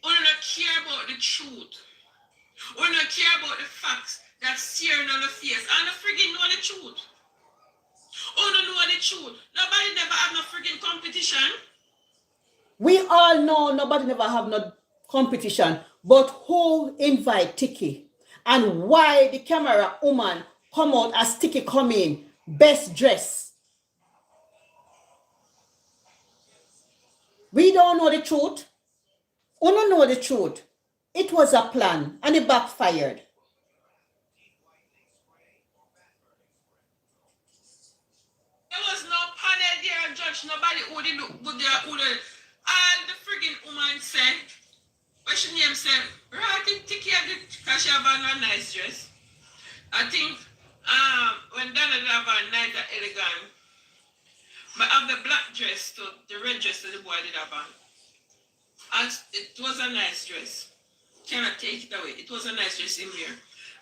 we don't care about the truth. We don't care about the facts that's staring on the face. I don't friggin' know the truth. We don't know the truth. Nobody never have no friggin' competition. We all know nobody never have no competition. But who invite Tiki? And why the camera woman come out as Tiki come in? best dress. We don't know the truth. We don't know the truth. It was a plan and it backfired. There was no panel there, judge. Nobody who did look good there. All the friggin' woman said, what she name said, right, Tiki had because she have a nice dress. I think when Donna did have a nice elegant, but have the black dress to the red dress that the boy did have on. And it was a nice dress. Cannot take it away. It was a nice dress in here.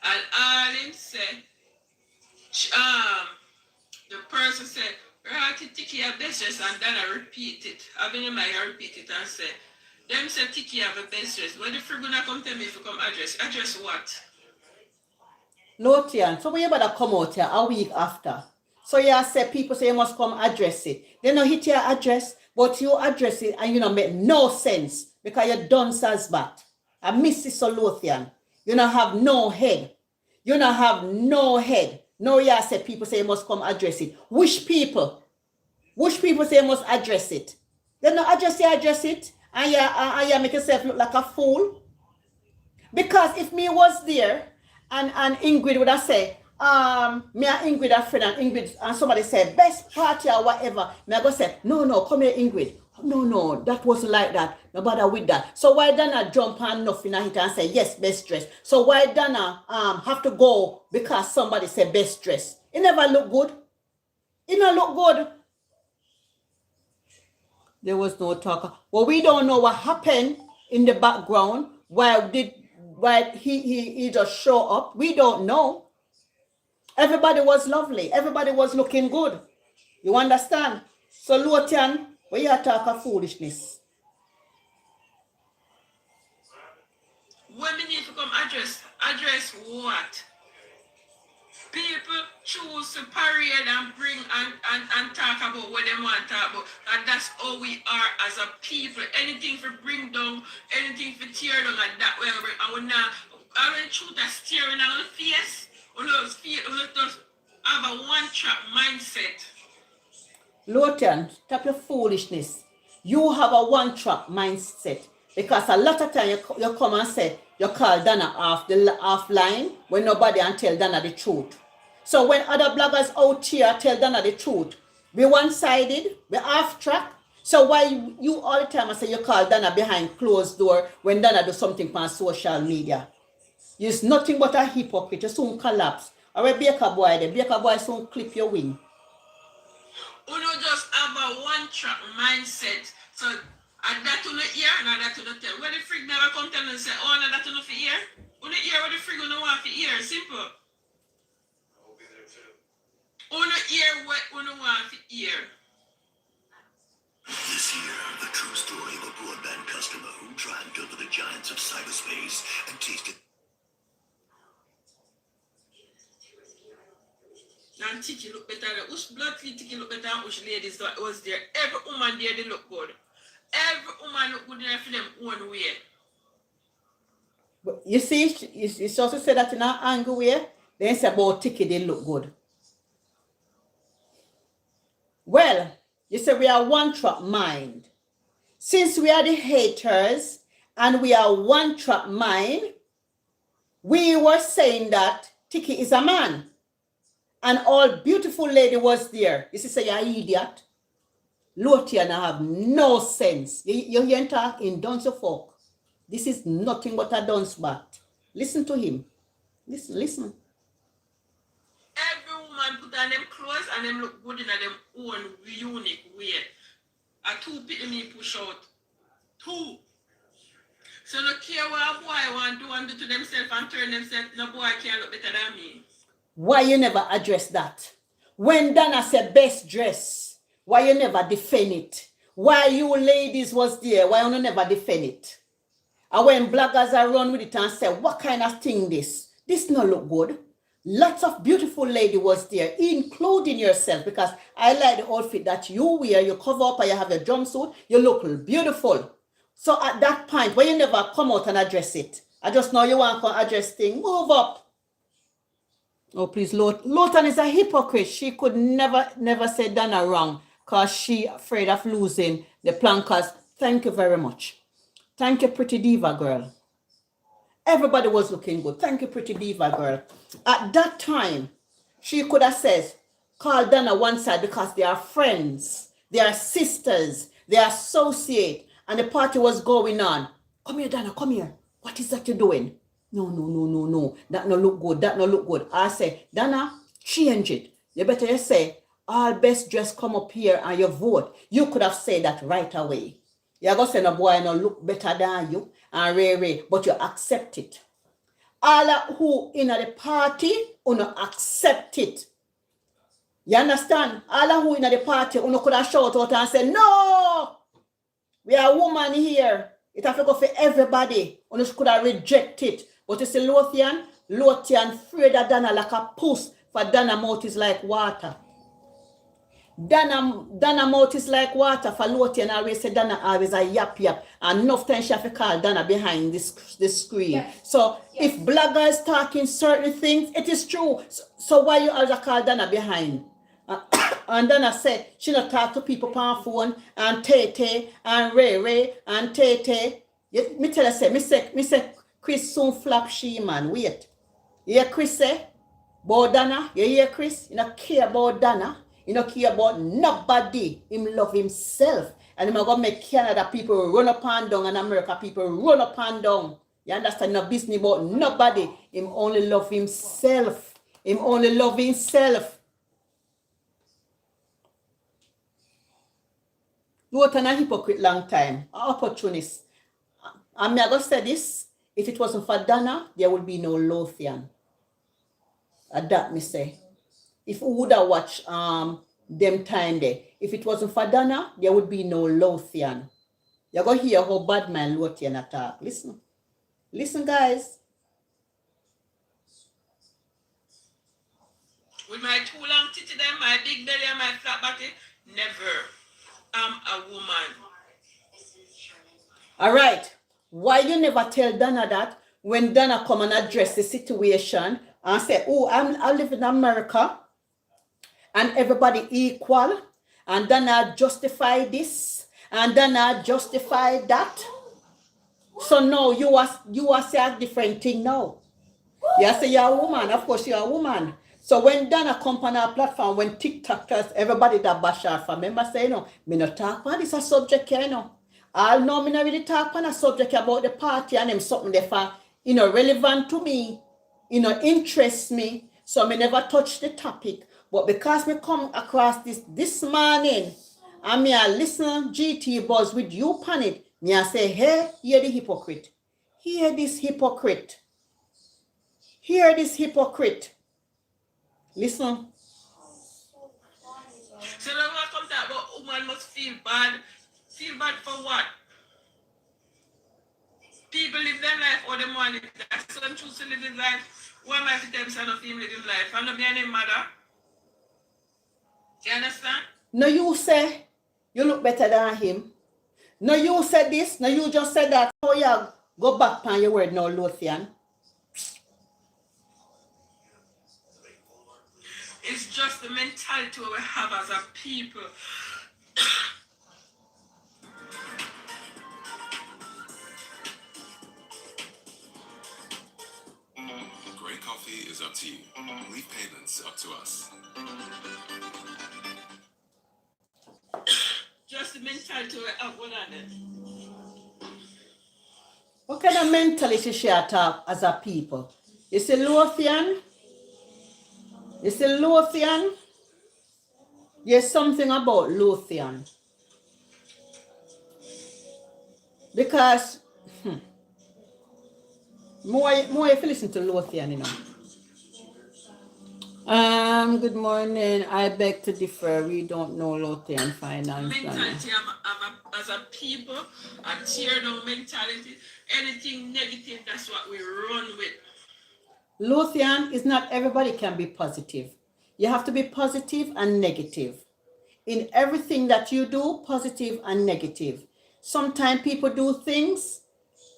And all him said, the person said, right, Tiki have best dress, and then I repeat it. I've been in my repeat it and say, them said Tiki have a best dress. When the free gonna come tell me if you come address. Address what? Lotian, so we better come out here a week after. So you say people say you must come address it. They don't hit your address, but you address it and you don't make no sense because you done as bad. And Mrs. Lothian, you don't have no head. You don't have no head. No, you say people say you must come address it. Which people? Which people say you must address it? They don't address it, and you make yourself look like a fool. Because if me was there, and Ingrid would have said, me and Ingrid are friend, and Ingrid, and somebody said, best party or whatever, me I go say, no, come here, Ingrid. No, that wasn't like that. No bother with that. So why Dana jump on nothing and hit and say, yes, best dress? So why Dana have to go because somebody said best dress? It never look good. It not look good. There was no talk. Well, we don't know what happened in the background. Why he just show up? We don't know. Everybody was lovely. Everybody was looking good. You understand? So Lotian, when you talk of foolishness. When we need to come address what? People choose to parade and bring and talk about what they want to talk about. And that's how we are as a people. Anything for bring down, anything for tear down, and that way. And we're not, I don't choose that staring on the face. We just have a one-track mindset. Lotian, stop your foolishness. You have a one-track mindset. Because a lot of time you come and say, you call Dana offline when nobody and tell Dana the truth. So when other bloggers out here tell Dana the truth, we one-sided, we off-track. So why you all the time I say you call Dana behind closed door when Dana do something on social media? You're nothing but a hypocrite. You soon collapse. Or a baker boy, the baker boy soon clip your wing. You don't just have a one-track mindset. So, and that to not hear, and that to not tell. When the freak never come tell and say, oh, no, that to not for hear. You don't hear what the freak don't want to hear. Simple. I'll be there too. You don't hear what you don't want to hear. This year, the true story of a broadband customer who triumphed over the giants of cyberspace and tasted. And Tiki look better. Which blood Tiki look better than which ladies that was there. Every woman there, they look good. Every woman look good there for them own way. But you see, you also say that in an angry way, then say about Tiki, they look good. Well, you say we are one-track mind. Since we are the haters and we are one-track mind, we were saying that Tiki is a man. And all beautiful lady was there. You see, say you're an idiot. Lotian have no sense. You hear talk in dunce of folk. This is nothing but a dunce bat. Listen to him. Listen. Every woman put on them clothes and them look good in them own unique way. A two people me push out. Two. So no care what a boy want to do to themselves and turn themselves, no boy can look better than me. Why you never address that? When Dana said best dress, why you never defend it? Why you ladies was there, why you never defend it? And when bloggers are run with it and say, what kind of thing this? This no look good. Lots of beautiful lady was there, including yourself, because I like the outfit that you wear, you cover up and you have your jumpsuit, you look beautiful. So at that point, why you never come out and address it? I just know you want to address things, move up. Oh, please, Lawton is a hypocrite. She could never say Dana wrong because she afraid of losing the plankers. Thank you very much. Thank you, pretty diva girl. Everybody was looking good. Thank you, pretty diva girl. At that time, she could have said, call Dana one side because they are friends, they are sisters, they are associate, and the party was going on. Come here, Dana, come here. What is that you're doing? No. That no look good. That no look good. I say, Dana, change it. You better just say, all best dress come up here and you vote. You could have said that right away. You're going to say, no boy, no look better than you. And Ray, but you accept it. All who in the party, you not accept it. You understand? All who in the party, you could have shout out and say, no, we are woman here. It have to go for everybody. You could have rejected it. But you see, Lothian afraid of Dana like a puss, for Dana mouth is like water. Dana mouth is like water for Lothian. Always say Dana always a yap. And enough time she have to call Dana behind this screen. Yes. So if bloggers talking certain things, it is true. So why you always call Dana behind? And Dana said she not talk to people on phone and Tete and Ray and Tete. Me tell her me say Chris soon flap she man. Wait. You hear Chris say? About Dana? You hear Chris? You don't care about Dana. You don't care about nobody. Him love himself. And him going to make Canada people run up and down and America people run up and down. You understand? No business about nobody. Him only love himself. Him only love himself. Lawton a hypocrite long time. An opportunist. And me I go say this. If it wasn't for Dana, there would be no Lothian. That me say. If we would have watched them time there, if it wasn't for Dana, there would be no Lothian. You're going to hear how bad my Lothian attack. Listen. Listen, guys. With my too long titty them, my big belly and my flat body, never. I'm a woman. All right. Why you never tell Dana that when Dana come and address the situation and say, oh, I live in America and everybody equal and Dana justify this and Dana justify that. So no, you are say a different thing now. You say you're a woman. Of course you're a woman. So when Dana come on our platform, when TikTokers, everybody that bash her for, remember say, me not talk about this a subject here, I'll know me not really talk on a subject about the party and them something there for, relevant to me, interest me. So me never touch the topic. But because me come across this morning and me I listen GT Buzz with you on it, me I say, hey, hear the hypocrite. Hear this hypocrite. Hear this hypocrite. Listen. So now I come talk about woman must feel bad. Feel bad for what? People live their life all the morning. That's some choose to live his life. Why am I to them son of him live his life? I'm not being a mother. Do you understand? No, you say you look better than him. No, you said this. No, you just said that. Oh yeah, go back on your word now, Lothian. It's just the mentality we have as a people. Great coffee is up to you. Leave payments up to us. Just the mentality we have one another. What kind of mentality she have as a people? You see Lothian? You see Lothian? There's something about Lothian. Because more if you listen to Lothian, Good morning. I beg to differ. We don't know Lothian finance. Mentality as a people, a tear down mentality, anything negative, that's what we run with. Lothian is not everybody can be positive. You have to be positive and negative. In everything that you do, positive and negative. Sometimes people do things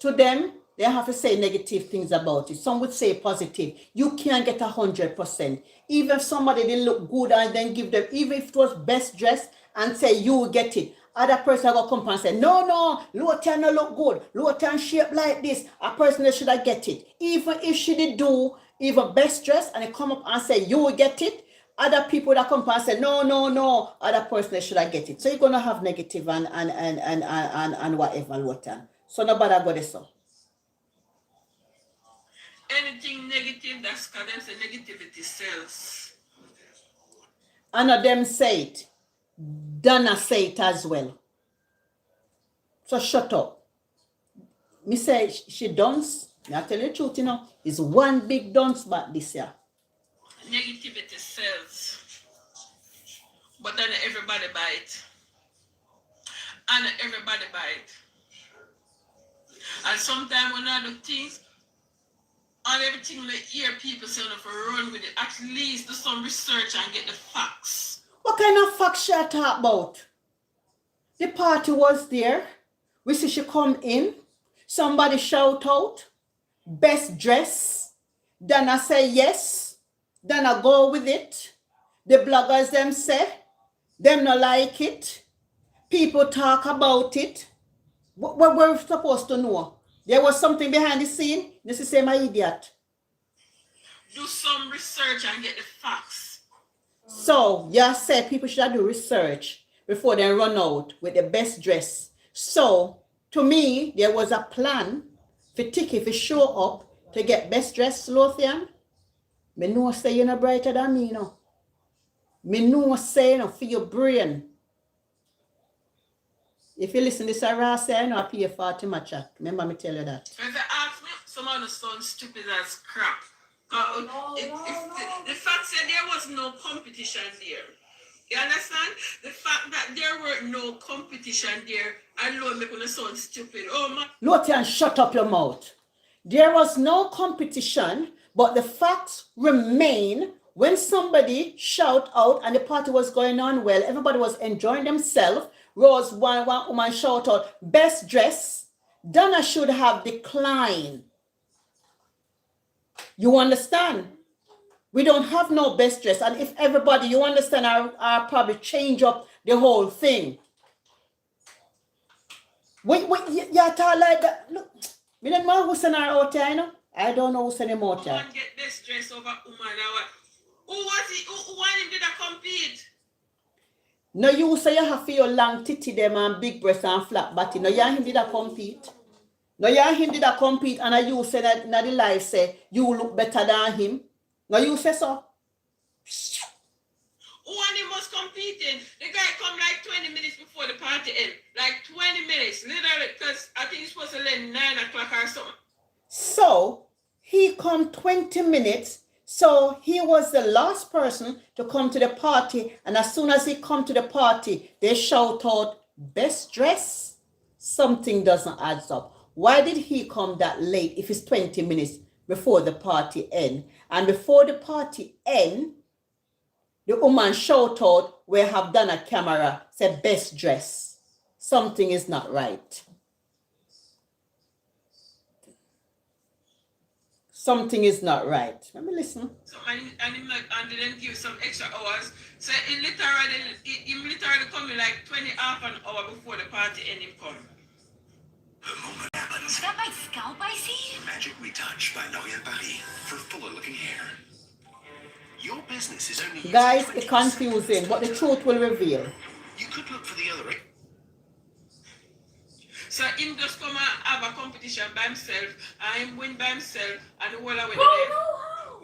to them they have to say negative things about it. Some would say positive. You can't get 100%. Even if somebody didn't look good and then give them, even if it was best dressed and say you will get it, other person will come and say, no, Lotian no look good. Lotian shape like this. A person that should have get it. Even if she did do even best dressed and they come up and say you will get it, other people that come and say, no, other person that should have get it. So you're gonna have negative and whatever, Lotian. So nobody got this so. Anything negative, that's because them say negativity sells. And of them say it. Donna say it as well. So shut up. Me say she dance. I tell you the truth, you know. It's one big dance back this year. Negativity sells. But then everybody buy it. And everybody buy it. And sometimes when I do things, and everything we hear people say for run with it, at least do some research and get the facts. What kind of facts she talk about? The party was there. We see she come in. Somebody shout out. Best dress. Then I say yes. Then I go with it. The bloggers them say. Them not like it. People talk about it. What we're supposed to know? There was something behind the scene. This is my idiot. Do some research and get the facts. So, you said people should do research before they run out with the best dress. So, to me, there was a plan for Tiki to show up to get best dress, Lothian. Me know say you're not brighter than me, you know. Me know say, you know, for your brain. If you listen to this, I say, I know I pay for too much chat. Remember me tell you that. If you ask me, some of the sound stupid as crap. The fact that there was no competition there. You understand? The fact that there were no competition there alone make it sound stupid. Oh my. Lotian, shut up your mouth. There was no competition, but the facts remain. When somebody shout out and the party was going on well, everybody was enjoying themselves. Rose, one woman shout out, best dress. Donna should have declined. You understand? We don't have no best dress. And if everybody, you understand, I'll probably change up the whole thing. Wait, you talk like that. Look, we don't know who's in our out here, you know? I don't know who's in the out here. Woman get best dress over woman. Who was it? Who wanted to compete? No, you say you have for your long titty them and big breast and flat body. No, you and him did a compete. No, you and him did a compete and you say that in the life say you look better than him. No, you say so. Who and him was competing? The guy come like 20 minutes before the party end. Like 20 minutes. Literally, because I think it's supposed to end 9 o'clock or something. So, he come 20 minutes. So, he was the last person to come to the party. And as soon as he come to the party, they shout out, best dress? Something doesn't add up. Why did he come that late if it's 20 minutes before the party end? And before the party end, the woman shout out, we have done a camera, said best dress. Something is not right. Something is not right. Let me listen. So and then give some extra hours. So he literally come in like 20 half an hour before the party end him come. The moment happens. Is that my scalp I see? Magic Retouch by L'Oréal Paris for fuller looking hair. Your business is only Guys, it's confusing, but the truth will reveal. You could look for the other. So him just come and have a competition by himself and him win by himself and the whole away Oh, no,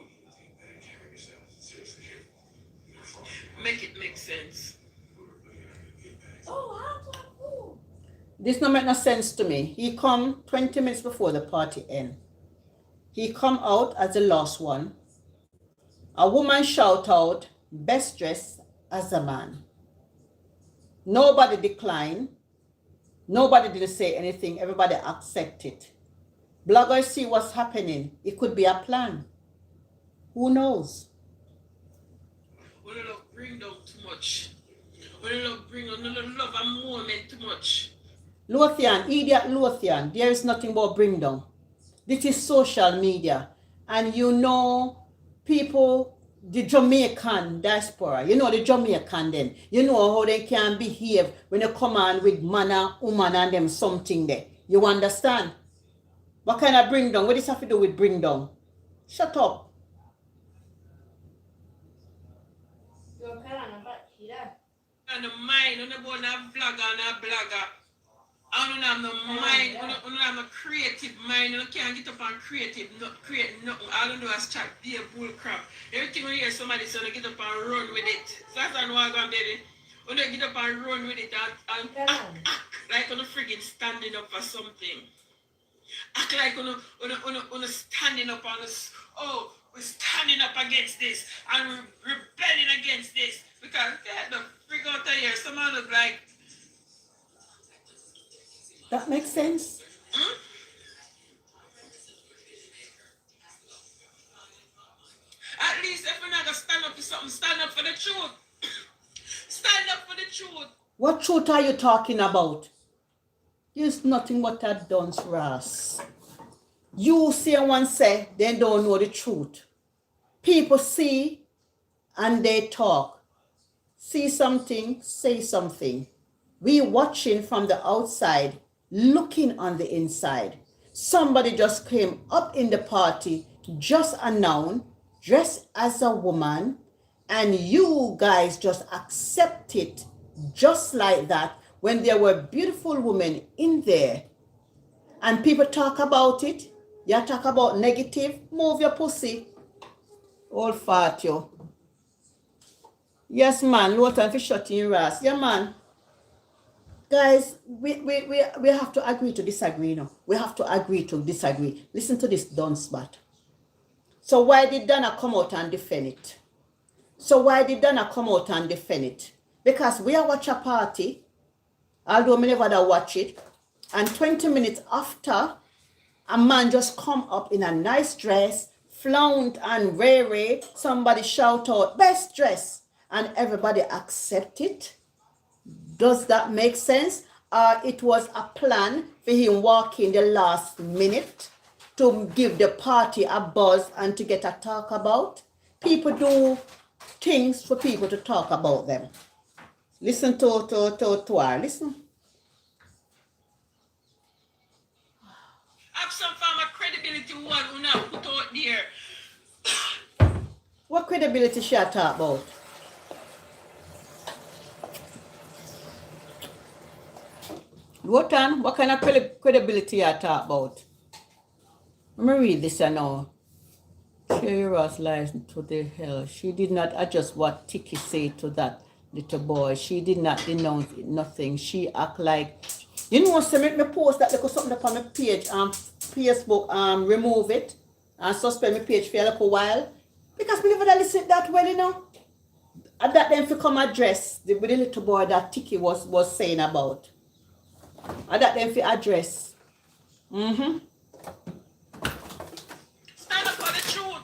how? make it make sense. Oh, how? This don't make no sense to me. He come 20 minutes before the party end. He come out as the last one. A woman shout out, best dress as a man. Nobody declined. Nobody didn't say anything. Everybody accepted. Bloggers see what's happening. It could be a plan. Who knows? We don't love bring down too much. We don't love bring on, we don't love a moment too much. Lothian, idiot Lothian, there is nothing but bring down. This is social media. And you know, people, the Jamaican diaspora, you know the Jamaican then, you know how they can behave when they come on with manna, woman and them something there. You understand? What kind of bring down? What does this have to do with bring down? Shut up. And the mind, on the bone a vlogger and a blogger. I don't have no mind, I don't have no creative mind, I can't get up and create nothing. All I don't do is chat, be a bull crap. Everything when you hear somebody say, get up and run with it. So that's what I'm going to do. When they get up and run with it and act like on a friggin' standing up for something. Act like on a standing up on us. Oh, we're standing up against this and we're rebelling against this. Because they had the frig out of here. Some of them like, That makes sense. At least if we're not going to stand up for something, stand up for the truth. Stand up for the truth. What truth are you talking about? There's nothing but a dunce ras. You see one say, they don't know the truth. People see and they talk. See something, say something. We watching from the outside, looking on the inside. Somebody just came up in the party, just announced, dressed as a woman, and you guys just accept it just like that when there were beautiful women in there. And people talk about it. You talk about negative, move your pussy. Old fat you. Yes, man, low time for shutting your ass. Yeah, man. Guys, we have to agree to disagree now. We have to agree to disagree. Listen to this dumb spot. So why did Dana come out and defend it? Because we are watch a party, although we never watch it, and 20 minutes after, a man just come up in a nice dress, flaunt and ray, somebody shout out, best dress, and everybody accept it. Does that make sense? It was a plan for him walking the last minute to give the party a buzz and to get a talk about. People do things for people to talk about them. Listen to her. Listen. Have some form of credibility one who not put out there. What credibility she talk about? Wotan, what kind of credibility you talk about? Let me read this now. Sherry Ross lies to the hell. She did not adjust what Tiki said to that little boy. She did not denounce nothing. She act like, you know, so make me post that little something up on my page, Facebook, remove it and suspend my page for a little while. Because we never listen that well, you know. And that then come address with the little boy that Tiki was saying about. And that then for address. Stand up for the truth.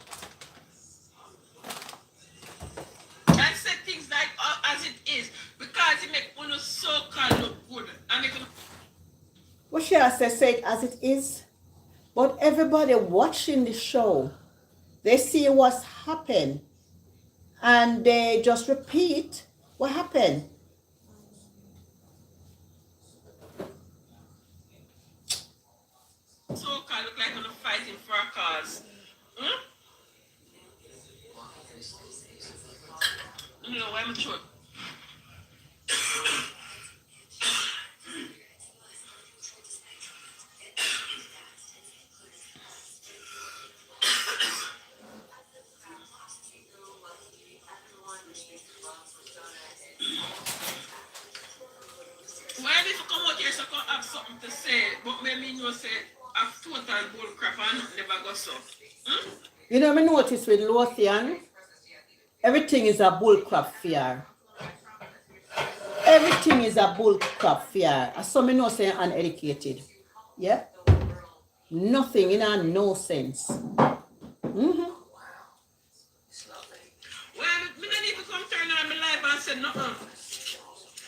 And say things like as it is. Because it make one so-called look good. And make What she has said, say it as it is. But everybody watching the show, they see what's happened. And they just repeat what happened. so-called look like I'm fighting for a cause. No, I'm sure. Why did you come out here so come have something to say, but maybe you say a total bull crap and never go so? You know, I notice with Lothian, everything is a bull crap fear. Everything is a bull crap fear. As some know say uneducated. Yeah? Nothing in a no sense. Well, me not need to come turn on my life and say nothing.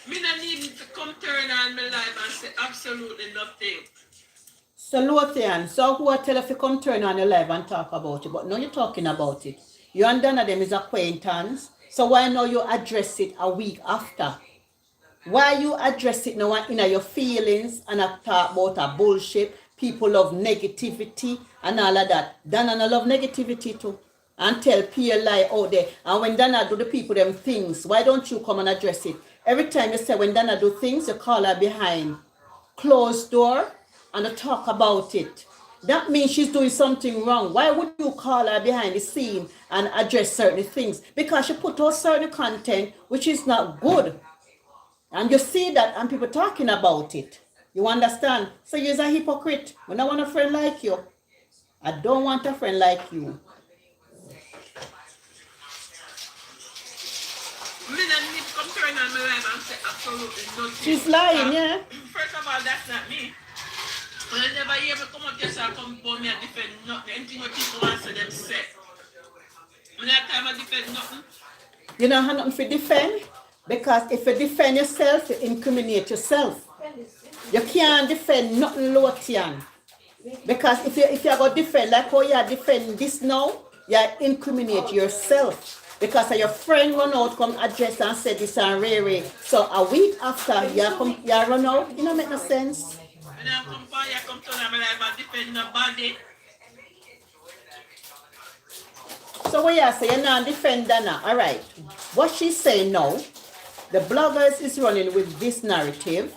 Me not need to come turn on my life and say absolutely nothing. So Lothian, so who I tell if you come turn on your live and talk about it, but now you're talking about it. You and Donna them is acquaintance. So why now you address it a week after? Why you address it now in your feelings and I talk about a bullshit? People love negativity and all of that. Donna no love negativity too. And tell peer lie out there. And when Donna do the people them things, why don't you come and address it? Every time you say when Donna do things, you call her behind closed door and talk about it. That means she's doing something wrong. Why would you call her behind the scene and address certain things? Because she put out certain content which is not good. And you see that and people talking about it. You understand? So you're a hypocrite. When I want a friend like you, I don't want a friend like you. Me and me come turn on my life and say absolutely nothing. She's lying, yeah. First of all, that's not me. And I never hear me come out here and come about me and defend nothing. Anything what people want to say, them say. When that time I defend nothing. You know how nothing to defend? Because if you defend yourself, you incriminate yourself. You can't defend nothing Lothian. Because if you go defend, like how you defend this now, you incriminate yourself. Because your friend run out, come address and say this and rare. So a week after, you run out, it don't make no sense. When I come for you, come turn on my life and defend nobody. So what you say, you're not defend Dana. All right. What she's saying now, the bloggers is running with this narrative.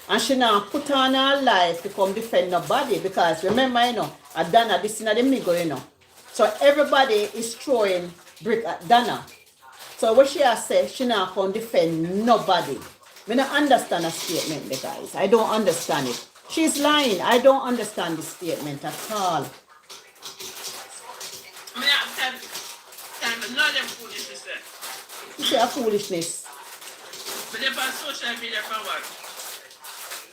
And she now put on her life to come defend nobody. Because remember, you know, at Dana, this is not the middle, you know. So everybody is throwing brick at Dana. So what she has said, she now come defend nobody. I don't understand a statement, the guys. I don't understand it. She's lying. I don't understand this statement at all. I mean, I'm not them foolishness. You say a foolishness. But they're on social media for what?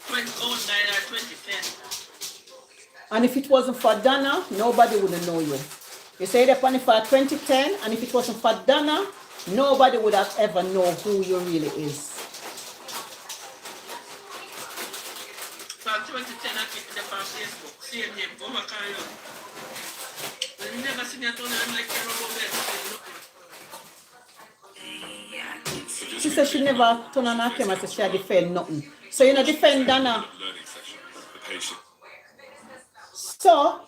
2009 or 2010. And if it wasn't for Dana, nobody would know you. You say they're on it for 2010, and if it wasn't for Dana, nobody would have ever known who you really is. So 2010, I picked it up on Facebook. Same name, go back and look. But you never seen it on them like you're about there. She said she never turned on her camera to say she defend nothing. So you know defend Dana. Learning session. The patient. So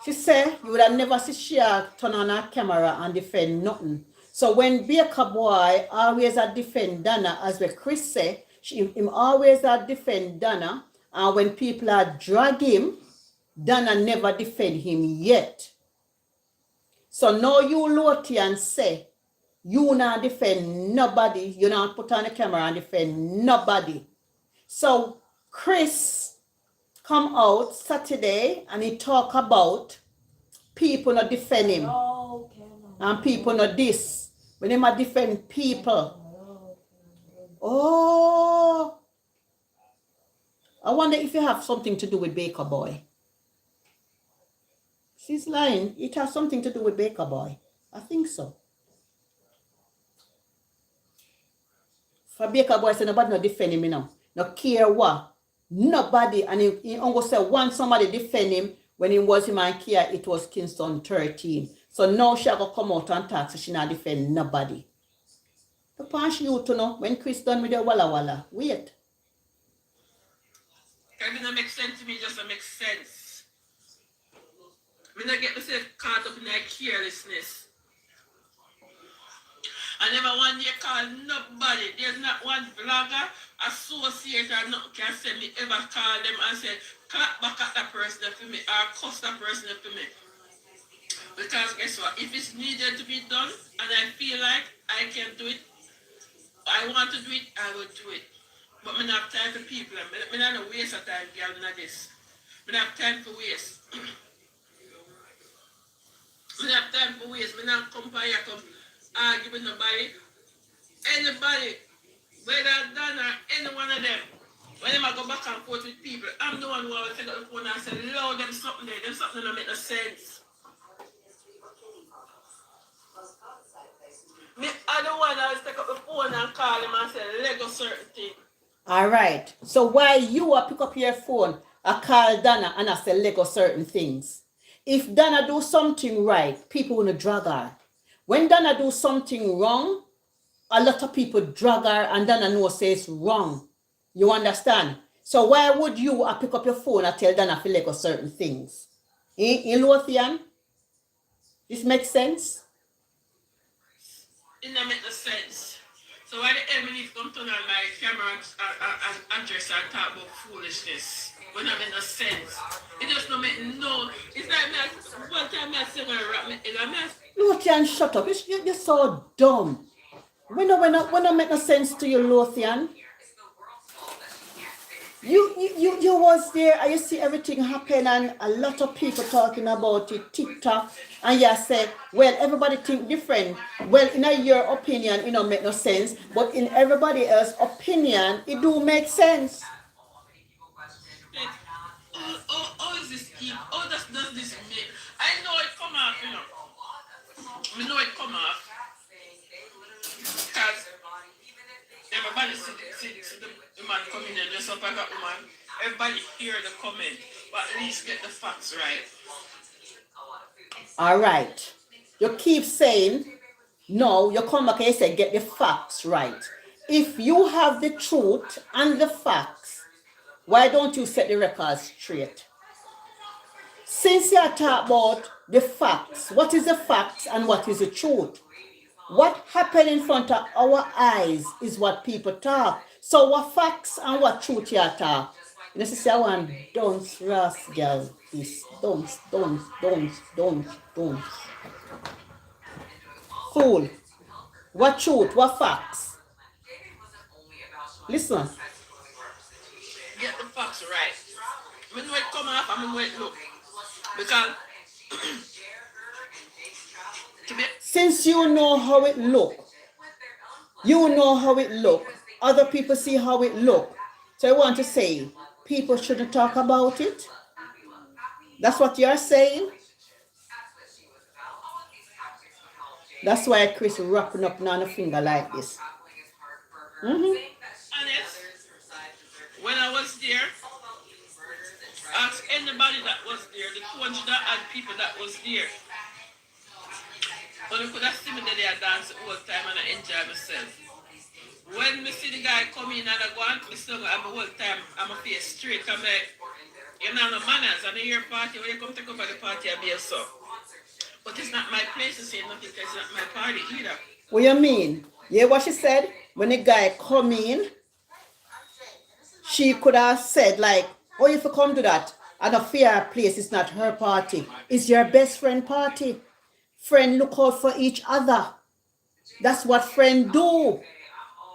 she said you would have never seen she turn on her camera and defend nothing. So when Baker Boy always defend Dana, as what Chris say, him always defend Dana, and when people are drag him, Dana never defend him yet. So now you Lothian say you not defend nobody, you not put on the camera and defend nobody. So Chris come out Saturday and he talk about people not defend him. And people not this. When they might defend people. Oh. I wonder if it have something to do with Baker Boy. She's lying. It has something to do with Baker Boy. I think so. For Baker Boy, say nobody not defend him now. No care what. Nobody. And he only say once somebody defend him, when it was him and Kia, it was Kingston 13. So now she go come out and talk, so she not defend nobody. The punch you to know when Chris done with the walla walla. Wait. It doesn't make sense to me, it just makes sense. I don't get myself caught up in that carelessness. I never want to call nobody. There's not one blogger, associate, or nothing can say me ever call them and say, clap back at that person for me, or cuss that person for me. Because guess what? If it's needed to be done, and I feel like I can do it, I want to do it, I will do it. But I don't have time for people. I don't waste of time, girl, in this. I don't have time for waste. I don't have time for waste. I don't come by here, come argue with nobody. Anybody, whether done or any one of them, when I go back and forth with people, I'm the one who will take out the phone and say, Lord, them something there, them something that don't make no sense. Me, I don't want to take up the phone and call him and say, Lego certain thing. All right. So while you pick up your phone I call Donna and I say Lego certain things. If Donna do something right, people will drag her. When Donna do something wrong, a lot of people drag her and Donna know say it's wrong. You understand? So why would you pick up your phone and tell Donna to Lego certain things? In Lothian? This makes sense? It don't make no sense. So why the hell me need to come turn on my camera and address and talk about foolishness? When it make no sense. It just don't make no. It's like me, one time I sing and rap me in a mess. Lothian, shut up. You're so dumb. When no make no sense to you, Lothian. You was there and you see everything happen and a lot of people talking about it, TikTok, and you say, well, everybody think different. Well, in your opinion, it don't make no sense, but in everybody else's opinion, it do make sense. How is this scheme? How does this make? I know it come off, you know. We know it come off. Because everybody see the man coming in dress up like a woman. Everybody hear the comment, but at least get the facts right. All right. You keep saying, no, you come back and you say, get the facts right. If you have the truth and the facts, why don't you set the records straight? Since you talk about the facts, what is the facts and what is the truth? What happened in front of our eyes is what people talk. So what facts and what truth you talk? You know, say I want don't Ross girl. This don't. Fool. What truth? What facts? Listen. Get the facts right. When it come off, I'm going to look. Because since you know how it look, other people see how it look. So I want to say, people shouldn't talk about it. That's what you're saying. That's why Chris wrapping up on a finger like this. Honest, when I was there, ask anybody that was there, the 200 odd people that was there. But I could have seen me there dance all the time and I enjoy myself. When me see the guy come in and I go on to the song, I'm the whole time, I'm a face straight. I'm like, you know, no manners. And your party, when you come to cover the party, I'll be a so. But it's not my place to say nothing because it's not my party either. What you mean? Yeah, what she said? When the guy come in, she could have said like, oh, if you come to that, at a fair place, it's not her party. It's your best friend party. Friend look out for each other. That's what friends do.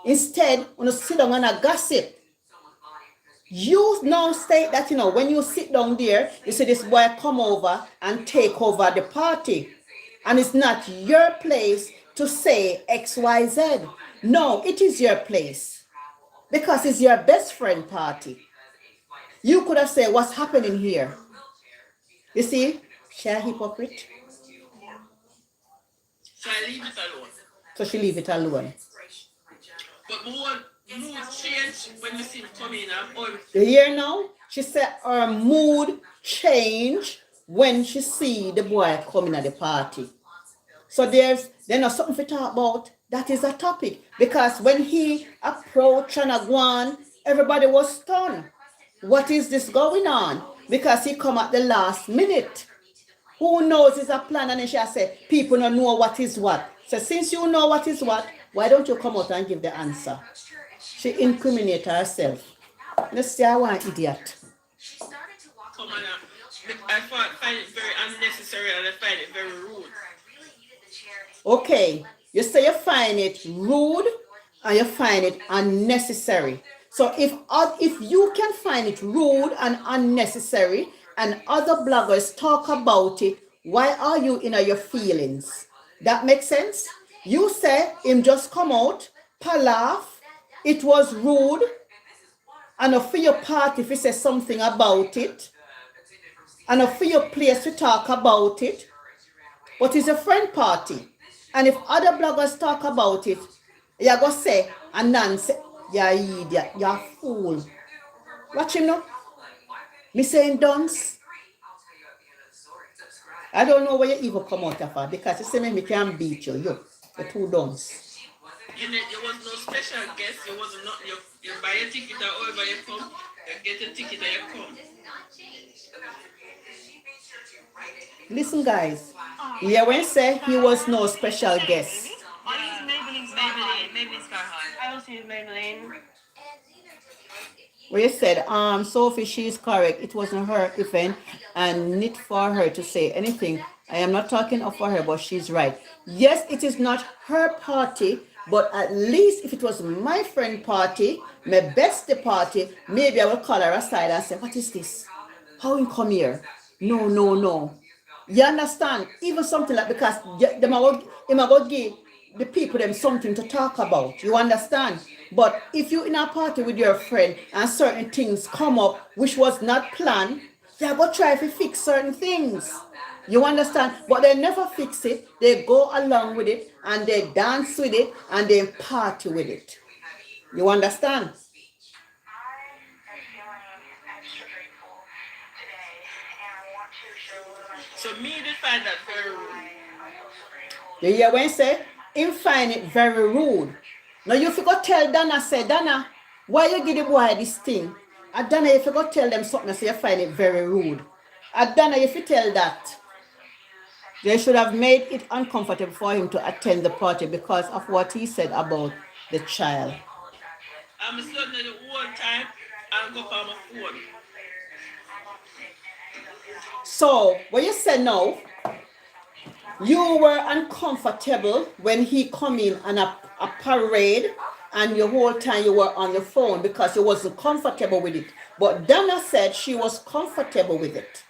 Instead, when you sit down and a gossip, you now state that, you know, when you sit down there, you see this boy come over and take over the party. And it's not your place to say X, Y, Z. No, it is your place. Because it's your best friend party. You could have said, what's happening here? You see? She a hypocrite. So I leave it alone. So she leave it alone. But mood change when you see him come in and all. You hear now? She said her mood change when she see the boy coming at the party. So there's something to talk about. That is a topic. Because when he approached and go on, everybody was stunned. What is this going on? Because he come at the last minute. Who knows it's a plan? And then she said, people don't know what is what. So since you know what is what, why don't you come out and give the answer? She incriminated herself. Let's say I want idiot. Come on now. I find it very unnecessary and I find it very rude. Okay, you say you find it rude and you find it unnecessary. So if you can find it rude and unnecessary and other bloggers talk about it, why are you in your feelings? That makes sense? You say him just come out, laugh, it was rude, and for your party if you say something about it, and for your place to talk about it, but it's a friend party. And if other bloggers talk about it, you're going to say, and Nan say, you're idiot, you're a fool. Watch him now. Me saying dunce. I don't know where you even come out of her because you say me can beat you. You, the two dunce. You know, there was no special guest. There was not you buy a ticket or however you come, you get a ticket and you come. Listen, guys. Yeah, when say he was no special guest. I use Maybelline's Sky High. I also use Maybelline. Where you said, Sophie, she is correct. It wasn't her event and not for her to say anything. I am not talking of for her, but she's right. Yes, it is not her party, but at least if it was my friend party, my bestie party, maybe I will call her aside and say, what is this? How you come here? No, no, no. You understand? Even something like, because them are going to give the people them something to talk about. You understand? But if you're in a party with your friend and certain things come up which was not planned, they're going to try to fix certain things. You understand? But they never fix it. They go along with it and they dance with it and they party with it. You understand? So me did find that very rude. You hear when I say, him find it very rude. Now you forgot tell Dana, say, Dana, why you give the boy this thing? And Dana, you forgot tell them something, say you find it very rude. And Dana, if you tell that, they should have made it uncomfortable for him to attend the party because of what he said about the child. I'm sitting there the whole time and go on my phone. So, when you say no, you were uncomfortable when he come in on a parade and the whole time you were on the phone because you wasn't comfortable with it. But Dana said she was comfortable with it.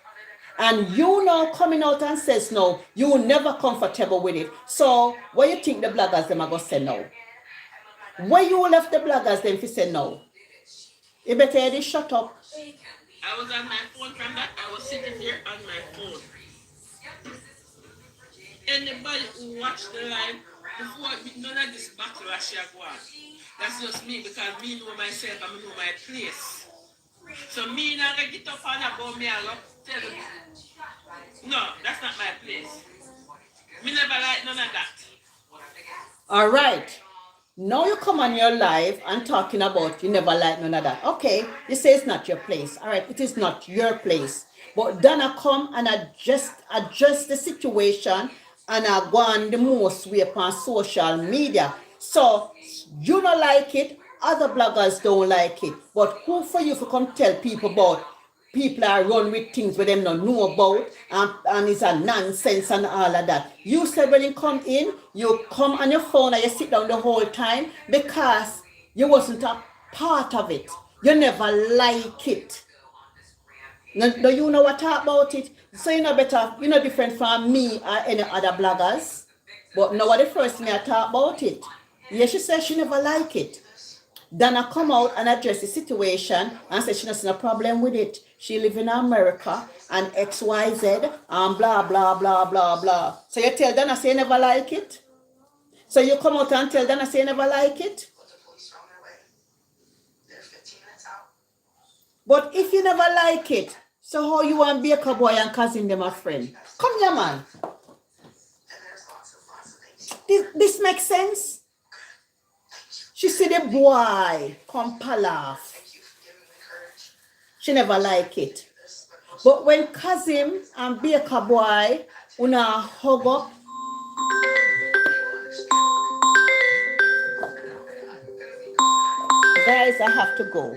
And you now coming out and says no, you were never comfortable with it. So, what you think the bloggers them are going to say no? Why you left the bloggers them if you say no? You better shut up. I was on my phone from that. I was sitting here on my phone. Anybody who watched the live before, none of this backlash here go on. That's just me because me know myself and me know my place. So me not gonna get up and about me and tell them, no, that's not my place. Me never like none of that. All right. Now you come on your live and talking about you never like none of that. Okay, you say it's not your place. All right, it is not your place. But Dana come and adjust the situation and I go on the most way upon social media. So you don't like it, other bloggers don't like it. But who for you to come tell people about people are run with things where them don't know about and it's a nonsense and all of that. You said when you come in, you come on your phone and you sit down the whole time because you wasn't a part of it. You never like it. Now you know what talk about it. So you know better, you know different from me or any other bloggers. But now what the first thing I talk about it. Yeah, she said she never like it. Dana come out and address the situation and say she doesn't have a problem with it. She live in America and XYZ and blah, blah, blah, blah, blah. So you tell Dana say you never like it? So you come out and tell Dana say you never like it? But if you never like it, so how you want Baker Boy and cousin them a friend? Come here, man. This makes sense? She see the boy come laugh. She never like it. But when Kazim and Baker Boy una hug up, guys, I have to go.